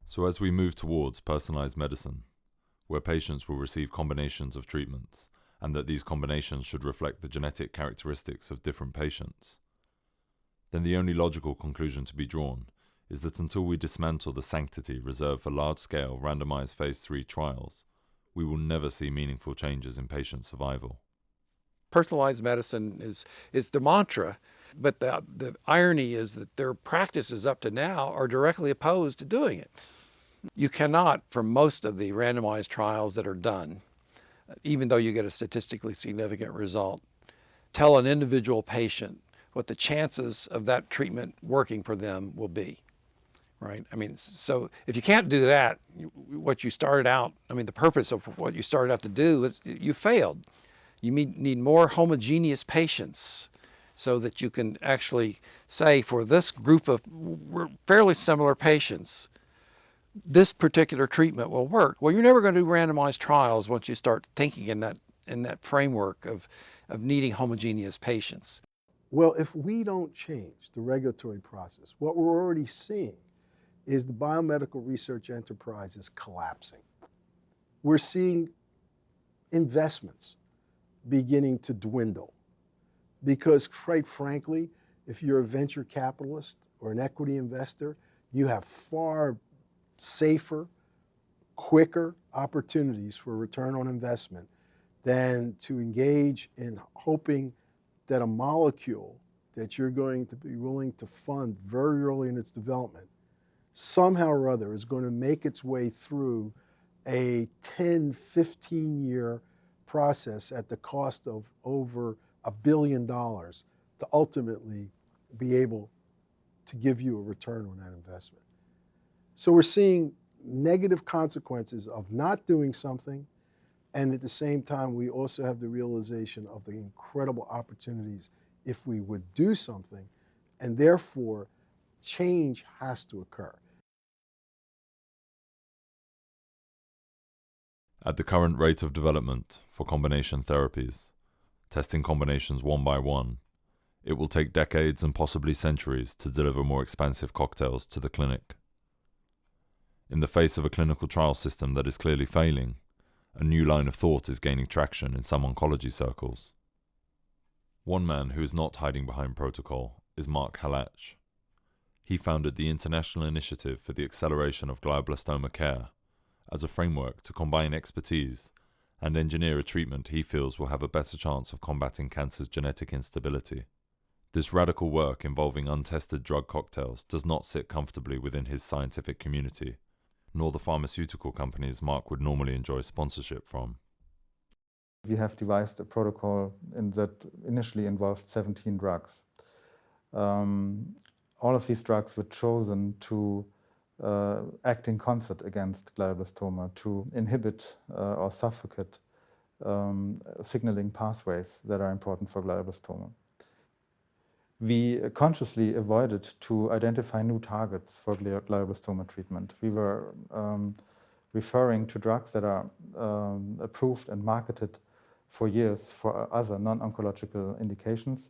So as we move towards personalized medicine, where patients will receive combinations of treatments, and that these combinations should reflect the genetic characteristics of different patients, then the only logical conclusion to be drawn is that until we dismantle the sanctity reserved for large-scale randomized phase 3 trials, we will never see meaningful changes in patient survival. Personalized medicine is the mantra, but the irony is that their practices up to now are directly opposed to doing it. You cannot, for most of the randomized trials that are done, even though you get a statistically significant result, tell an individual patient what the chances of that treatment working for them will be. right? I mean, so if you can't do that, what you started out, I mean, the purpose of what you started out to do is you failed. You need more homogeneous patients so that you can actually say for this group of fairly similar patients, this particular treatment will work. Well, you're never going to do randomized trials once you start thinking in that framework of needing homogeneous patients. Well, if we don't change the regulatory process, what we're already seeing is the biomedical research enterprise is collapsing. We're seeing investments beginning to dwindle because, quite frankly, if you're a venture capitalist or an equity investor, you have far safer, quicker opportunities for return on investment than to engage in hoping that a molecule that you're going to be willing to fund very early in its development somehow or other is going to make its way through a 10, 15-year process at the cost of over $1 billion to ultimately be able to give you a return on that investment. So we're seeing negative consequences of not doing something, and at the same time, we also have the realization of the incredible opportunities if we would do something, and therefore, change has to occur. At the current rate of development for combination therapies, testing combinations one by one, it will take decades and possibly centuries to deliver more expansive cocktails to the clinic. In the face of a clinical trial system that is clearly failing, a new line of thought is gaining traction in some oncology circles. One man who is not hiding behind protocol is Mark Halach. He founded the International Initiative for the Acceleration of Glioblastoma Care as a framework to combine expertise and engineer a treatment he feels will have a better chance of combating cancer's genetic instability. This radical work involving untested drug cocktails does not sit comfortably within his scientific community, nor the pharmaceutical companies Mark would normally enjoy sponsorship from. We have devised a protocol that initially involved 17 drugs. All of these drugs were chosen to act in concert against glioblastoma, to inhibit or suffocate signaling pathways that are important for glioblastoma. We consciously avoided to identify new targets for glioblastoma treatment. We were referring to drugs that are approved and marketed for years for other non-oncological indications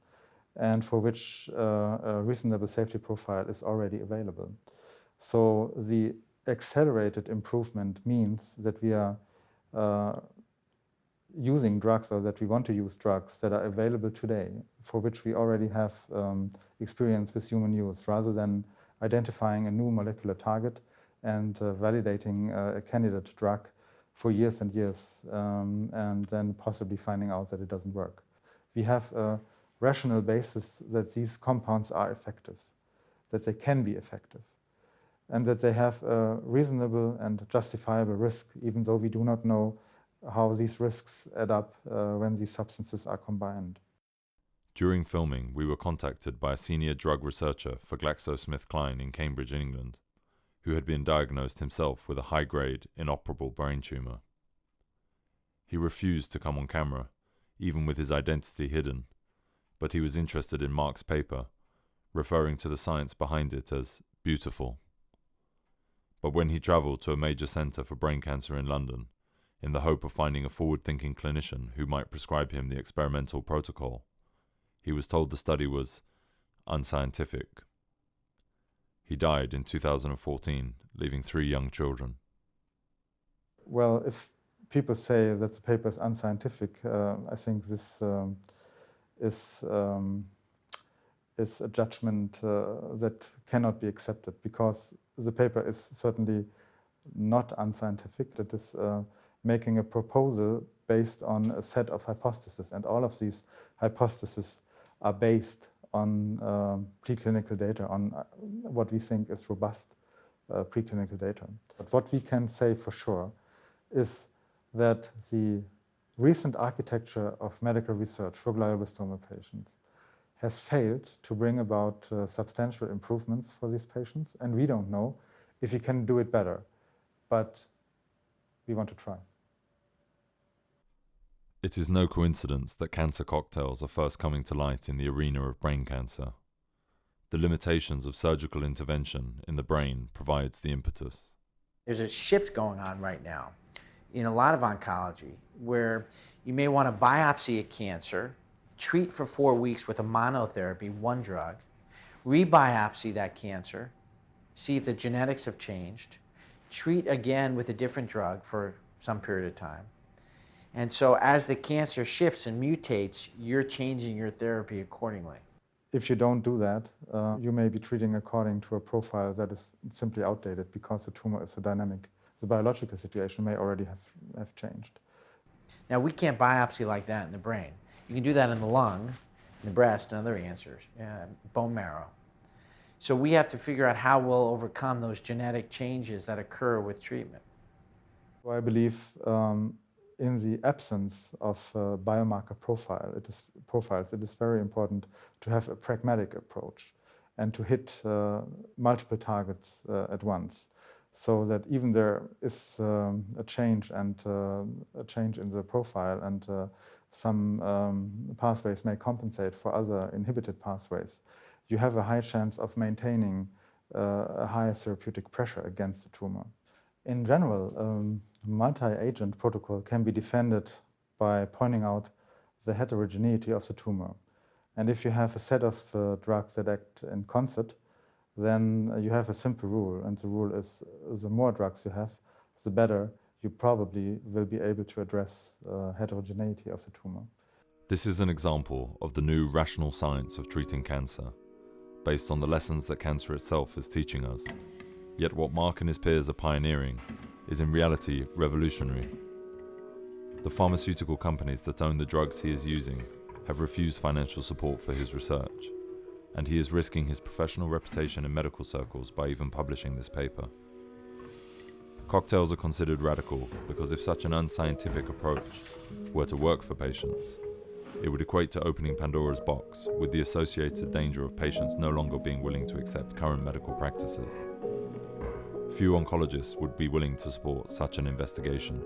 and for which a reasonable safety profile is already available. So the accelerated improvement means that we are using drugs, or that we want to use drugs that are available today, for which we already have experience with human use, rather than identifying a new molecular target and validating a candidate drug for years and years, and then possibly finding out that it doesn't work. We have a rational basis that these compounds are effective, that they can be effective, and that they have a reasonable and justifiable risk, even though we do not know how these risks add up when these substances are combined. During filming, we were contacted by a senior drug researcher for GlaxoSmithKline in Cambridge, England, who had been diagnosed himself with a high-grade, inoperable brain tumour. He refused to come on camera, even with his identity hidden, but he was interested in Mark's paper, referring to the science behind it as beautiful. But when he travelled to a major centre for brain cancer in London, in the hope of finding a forward-thinking clinician who might prescribe him the experimental protocol, he was told the study was unscientific. He died in 2014, leaving 3 young children. Well, if people say that the paper is unscientific, I think this is a judgment that cannot be accepted, because the paper is certainly not unscientific. It is making a proposal based on a set of hypotheses, and all of these hypotheses are based on preclinical data, on what we think is robust preclinical data. But what we can say for sure is that the recent architecture of medical research for glioblastoma patients has failed to bring about substantial improvements for these patients, and we don't know if he can do it better, but we want to try. It is no coincidence that cancer cocktails are first coming to light in the arena of brain cancer. The limitations of surgical intervention in the brain provides the impetus. There's a shift going on right now in a lot of oncology where you may want to biopsy a cancer, treat for 4 weeks with a monotherapy, one drug, rebiopsy that cancer, see if the genetics have changed, treat again with a different drug for some period of time. And so as the cancer shifts and mutates, you're changing your therapy accordingly. If you don't do that, you may be treating according to a profile that is simply outdated because the tumor is so dynamic. The biological situation may already have changed. Now, we can't biopsy like that in the brain. You can do that in the lung, in the breast, and other cancers, bone marrow. So we have to figure out how we'll overcome those genetic changes that occur with treatment. I believe in the absence of biomarker profiles, it is very important to have a pragmatic approach and to hit multiple targets at once, so that even there is a change in the profile, and some pathways may compensate for other inhibited pathways, you have a high chance of maintaining a high therapeutic pressure against the tumor. In general, multi-agent protocol can be defended by pointing out the heterogeneity of the tumor. And if you have a set of drugs that act in concert, then you have a simple rule, and the rule is the more drugs you have, the better you probably will be able to address heterogeneity of the tumor. This is an example of the new rational science of treating cancer, based on the lessons that cancer itself is teaching us. Yet what Mark and his peers are pioneering is in reality revolutionary. The pharmaceutical companies that own the drugs he is using have refused financial support for his research, and he is risking his professional reputation in medical circles by even publishing this paper. Cocktails are considered radical because if such an unscientific approach were to work for patients, it would equate to opening Pandora's box, with the associated danger of patients no longer being willing to accept current medical practices. Few oncologists would be willing to support such an investigation.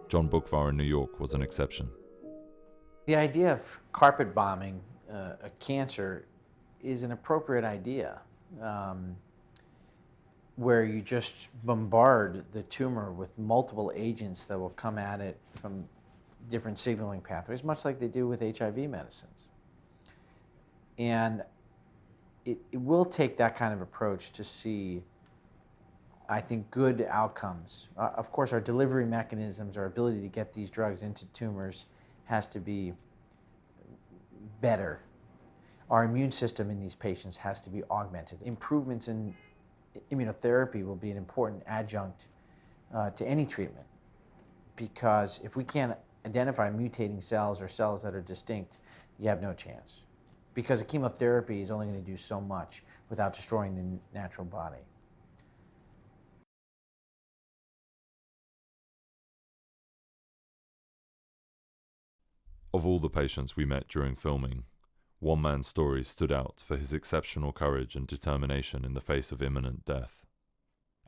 John Bukvar in New York was an exception. The idea of carpet bombing a cancer is an appropriate idea, where you just bombard the tumor with multiple agents that will come at it from different signaling pathways, much like they do with HIV medicines. And it will take that kind of approach to see, I think, good outcomes. Of course, our delivery mechanisms, our ability to get these drugs into tumors has to be better. Our immune system in these patients has to be augmented. Improvements in immunotherapy will be an important adjunct to any treatment, because if we can't identify mutating cells or cells that are distinct, you have no chance. Because a chemotherapy is only going to do so much without destroying the natural body. Of all the patients we met during filming, one man's story stood out for his exceptional courage and determination in the face of imminent death.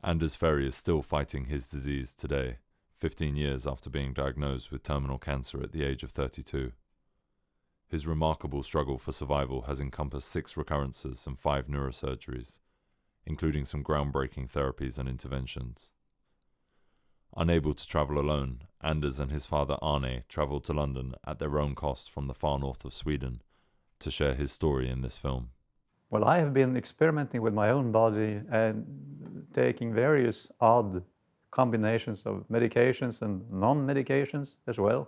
Anders Ferry is still fighting his disease today, 15 years after being diagnosed with terminal cancer at the age of 32. His remarkable struggle for survival has encompassed 6 recurrences and 5 neurosurgeries, including some groundbreaking therapies and interventions. Unable to travel alone, Anders and his father Arne travelled to London at their own cost from the far north of Sweden to share his story in this film. Well, I have been experimenting with my own body and taking various odd combinations of medications and non-medications as well,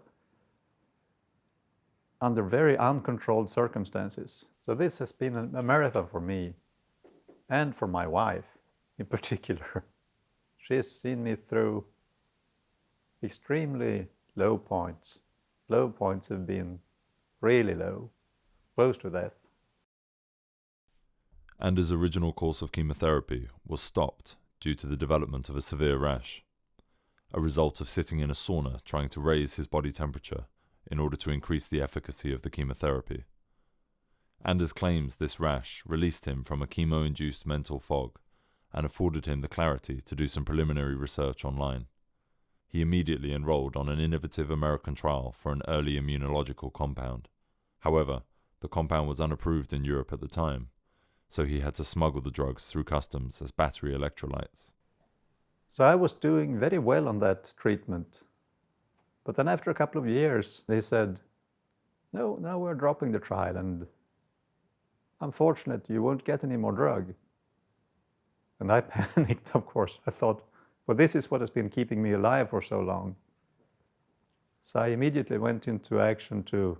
under very uncontrolled circumstances. So this has been a marathon for me, and for my wife in particular. She's seen me through extremely low points. Low points have been really low, close to death. Anders' original course of chemotherapy was stopped due to the development of a severe rash, a result of sitting in a sauna trying to raise his body temperature in order to increase the efficacy of the chemotherapy. Anders claims this rash released him from a chemo-induced mental fog and afforded him the clarity to do some preliminary research online. He immediately enrolled on an innovative American trial for an early immunological compound. However, the compound was unapproved in Europe at the time, so he had to smuggle the drugs through customs as battery electrolytes. So I was doing very well on that treatment. But then after a couple of years, they said, no, now we're dropping the trial, and unfortunately, you won't get any more drug. And I panicked, of course. I thought, well, this is what has been keeping me alive for so long. So I immediately went into action to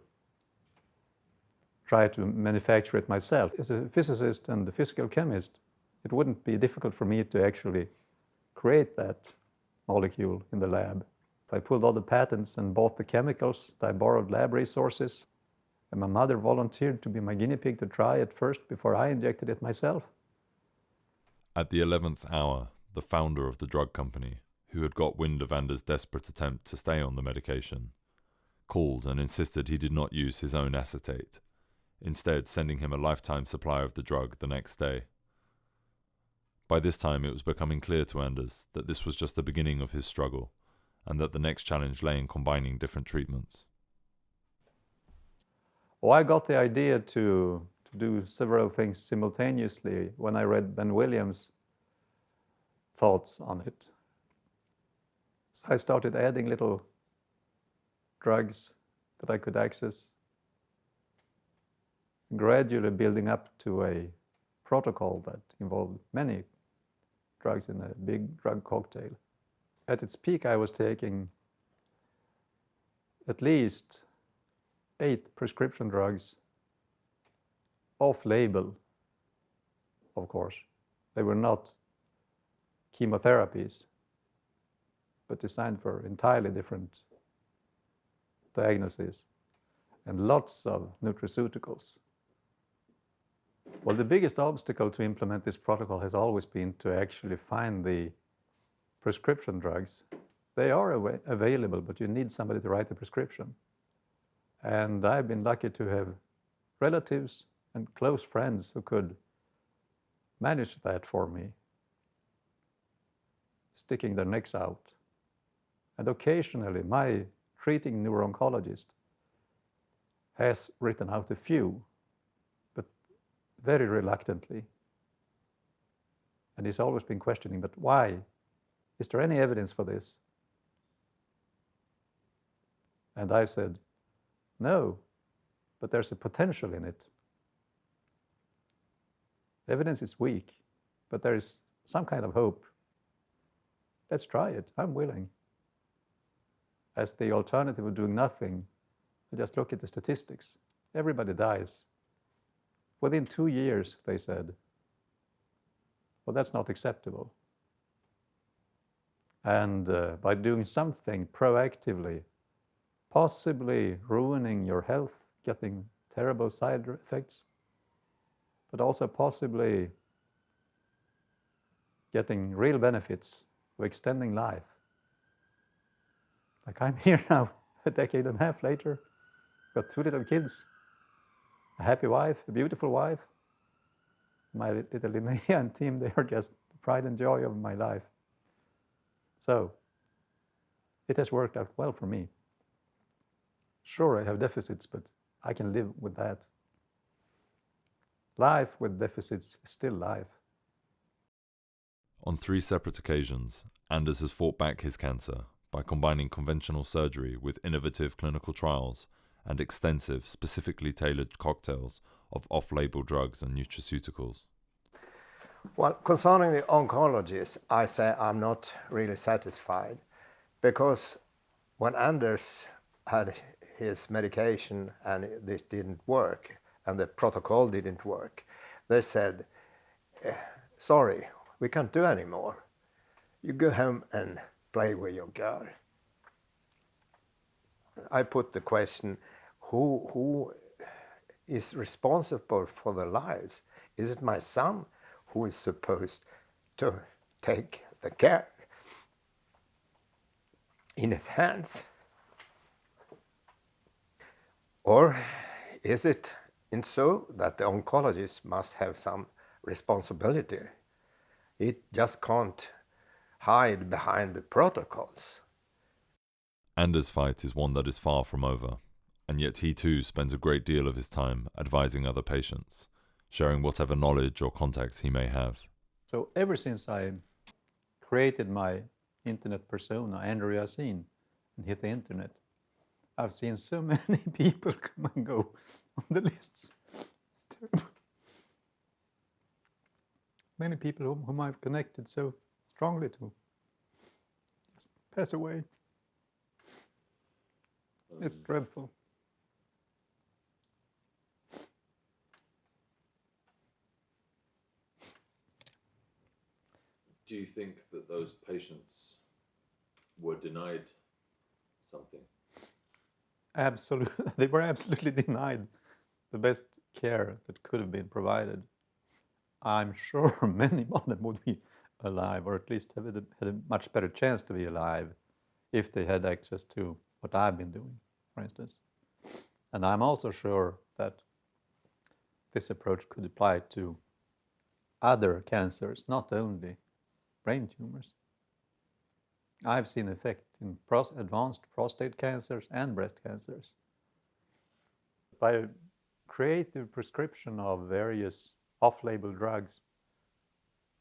try to manufacture it myself. As a physicist and a physical chemist, it wouldn't be difficult for me to actually create that molecule in the lab. I pulled all the patents and bought the chemicals. I borrowed lab resources. And my mother volunteered to be my guinea pig to try it first before I injected it myself. At the 11th hour, the founder of the drug company, who had got wind of Anders' desperate attempt to stay on the medication, called and insisted he did not use his own acetate, instead sending him a lifetime supply of the drug the next day. By this time it was becoming clear to Anders that this was just the beginning of his struggle, and that the next challenge lay in combining different treatments. Well, I got the idea to do several things simultaneously when I read Ben Williams' thoughts on it. So I started adding little drugs that I could access, gradually building up to a protocol that involved many drugs in a big drug cocktail. At its peak, I was taking at least 8 prescription drugs off-label, of course. They were not chemotherapies, but designed for entirely different diagnoses, and lots of nutraceuticals. Well, the biggest obstacle to implement this protocol has always been to actually find the prescription drugs. They are available, but you need somebody to write the prescription. And I've been lucky to have relatives and close friends who could manage that for me, sticking their necks out. And occasionally, my treating neuro-oncologist has written out a few, but very reluctantly. And he's always been questioning, but why? Is there any evidence for this? And I've said, no, but there's a potential in it. Evidence is weak, but there is some kind of hope. Let's try it. I'm willing. As the alternative of doing nothing, I just look at the statistics. Everybody dies. Within 2 years, they said. Well, that's not acceptable. And by doing something proactively, possibly ruining your health, getting terrible side effects, but also possibly getting real benefits of extending life. Like I'm here now, a decade and a half later, got 2 little kids, a happy wife, a beautiful wife. My little Linnea and team, they are just the pride and joy of my life. So, it has worked out well for me. Sure, I have deficits, but I can live with that. Life with deficits is still life. On 3 separate occasions, Anders has fought back his cancer by combining conventional surgery with innovative clinical trials and extensive, specifically tailored cocktails of off-label drugs and nutraceuticals. Well, concerning the oncologists, I say I'm not really satisfied, because when Anders had his medication and this didn't work, and the protocol didn't work, they said, sorry, we can't do any more. You go home and play with your girl. I put the question, who is responsible for their lives? Is it my son who is supposed to take the care in his hands? Or is it And so that the oncologist must have some responsibility. It just can't hide behind the protocols. Anders' fight is one that is far from over, and yet he too spends a great deal of his time advising other patients, sharing whatever knowledge or contacts he may have. So ever since I created my internet persona, Andrew Yasin, and hit the internet, I've seen so many people come and go on the lists. It's terrible. Many people whom I've connected so strongly to just pass away. It's dreadful. Do you think that those patients were denied something? Absolutely, they were absolutely denied the best care that could have been provided. I'm sure many of them would be alive, or at least had a much better chance to be alive if they had access to what I've been doing, for instance. And I'm also sure that this approach could apply to other cancers, not only brain tumors. I've seen effect in advanced prostate cancers and breast cancers. By creative prescription of various off-label drugs,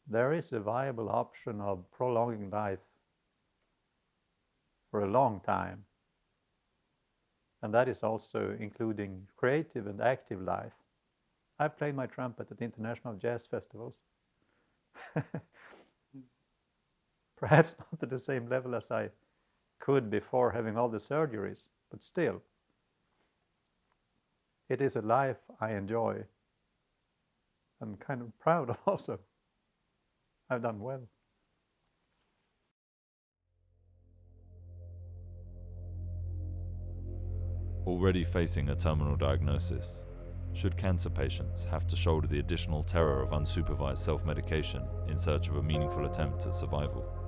there is a viable option of prolonging life for a long time. And that is also including creative and active life. I played my trumpet at international jazz festivals. Perhaps not at the same level as I could before having all the surgeries, but still, it is a life I enjoy and kind of proud of also. I've done well. Already facing a terminal diagnosis, should cancer patients have to shoulder the additional terror of unsupervised self-medication in search of a meaningful attempt at survival?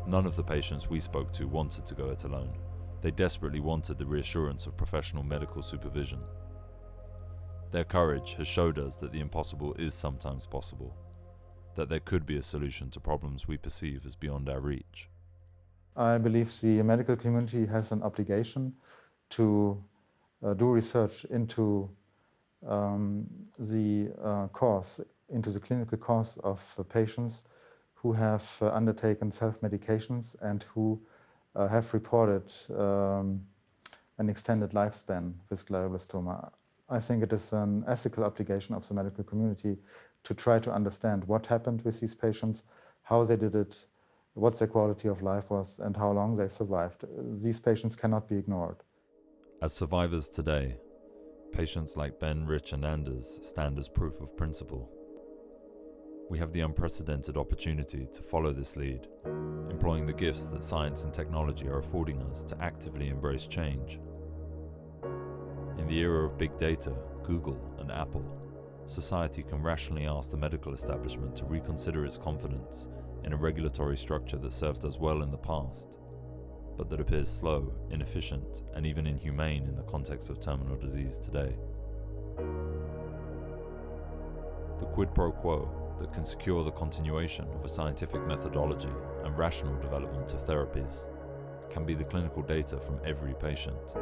None of the patients we spoke to wanted to go it alone. They desperately wanted the reassurance of professional medical supervision. Their courage has showed us that the impossible is sometimes possible, that there could be a solution to problems we perceive as beyond our reach. I believe the medical community has an obligation to do research into the clinical course of patients who have undertaken self-medications and who have reported an extended lifespan with glioblastoma. I think it is an ethical obligation of the medical community to try to understand what happened with these patients, how they did it, what their quality of life was, and how long they survived. These patients cannot be ignored. As survivors today, patients like Ben, Rich, and Anders stand as proof of principle. We have the unprecedented opportunity to follow this lead, employing the gifts that science and technology are affording us to actively embrace change. In the era of big data, Google, and Apple, society can rationally ask the medical establishment to reconsider its confidence in a regulatory structure that served us well in the past, but that appears slow, inefficient, and even inhumane in the context of terminal disease today. The quid pro quo that can secure the continuation of a scientific methodology and rational development of therapies can be the clinical data from every patient.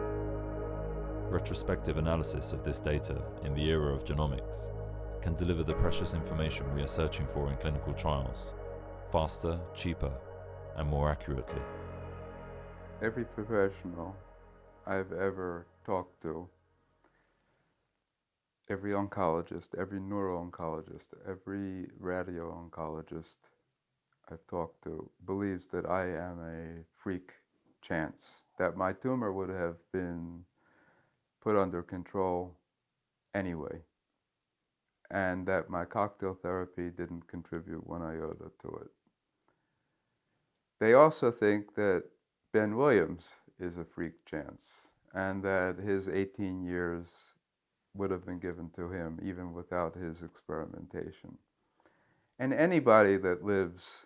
Retrospective analysis of this data in the era of genomics can deliver the precious information we are searching for in clinical trials, faster, cheaper, and more accurately. Every professional I've ever talked to, every oncologist, every neuro-oncologist, every radio-oncologist I've talked to believes that I am a freak chance, that my tumor would have been put under control anyway, and that my cocktail therapy didn't contribute one iota to it. They also think that Ben Williams is a freak chance, and that his 18 years would have been given to him even without his experimentation. And anybody that lives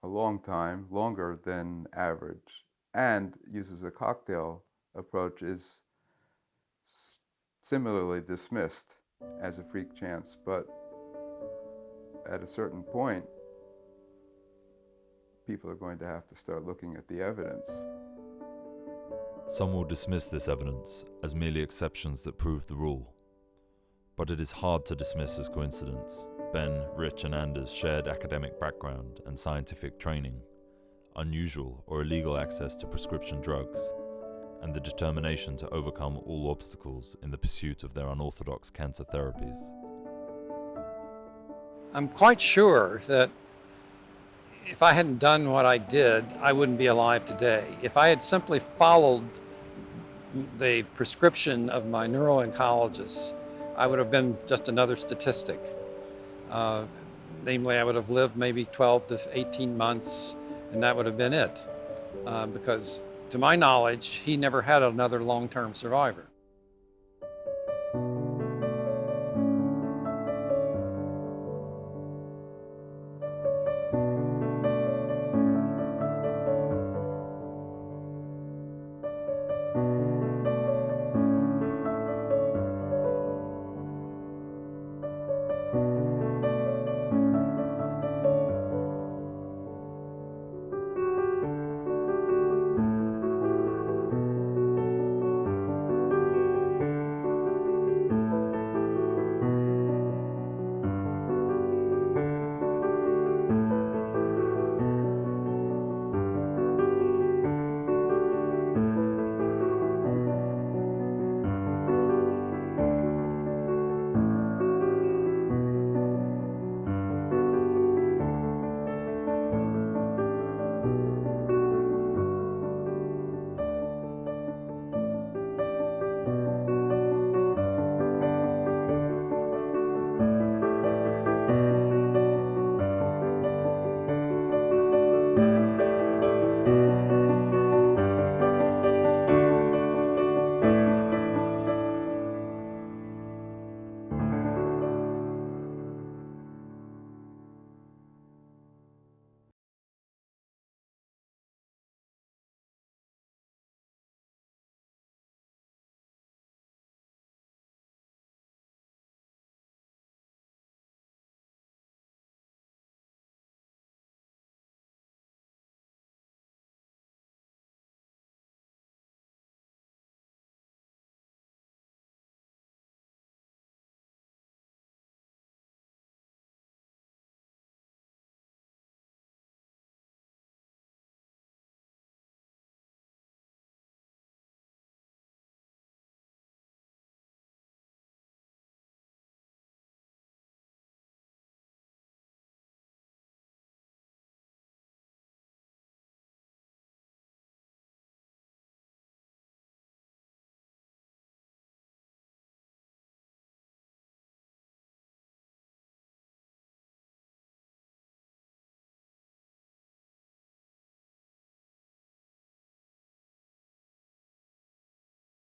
a long time, longer than average, and uses a cocktail approach is similarly dismissed as a freak chance, but at a certain point, people are going to have to start looking at the evidence. Some will dismiss this evidence as merely exceptions that prove the rule. But it is hard to dismiss as coincidence. Ben, Rich and Anders shared academic background and scientific training, unusual or illegal access to prescription drugs, and the determination to overcome all obstacles in the pursuit of their unorthodox cancer therapies. I'm quite sure that if I hadn't done what I did, I wouldn't be alive today. If I had simply followed the prescription of my neuro-oncologists, I would have been just another statistic. Namely, I would have lived maybe 12 to 18 months, and that would have been it. Because to my knowledge, he never had another long-term survivor.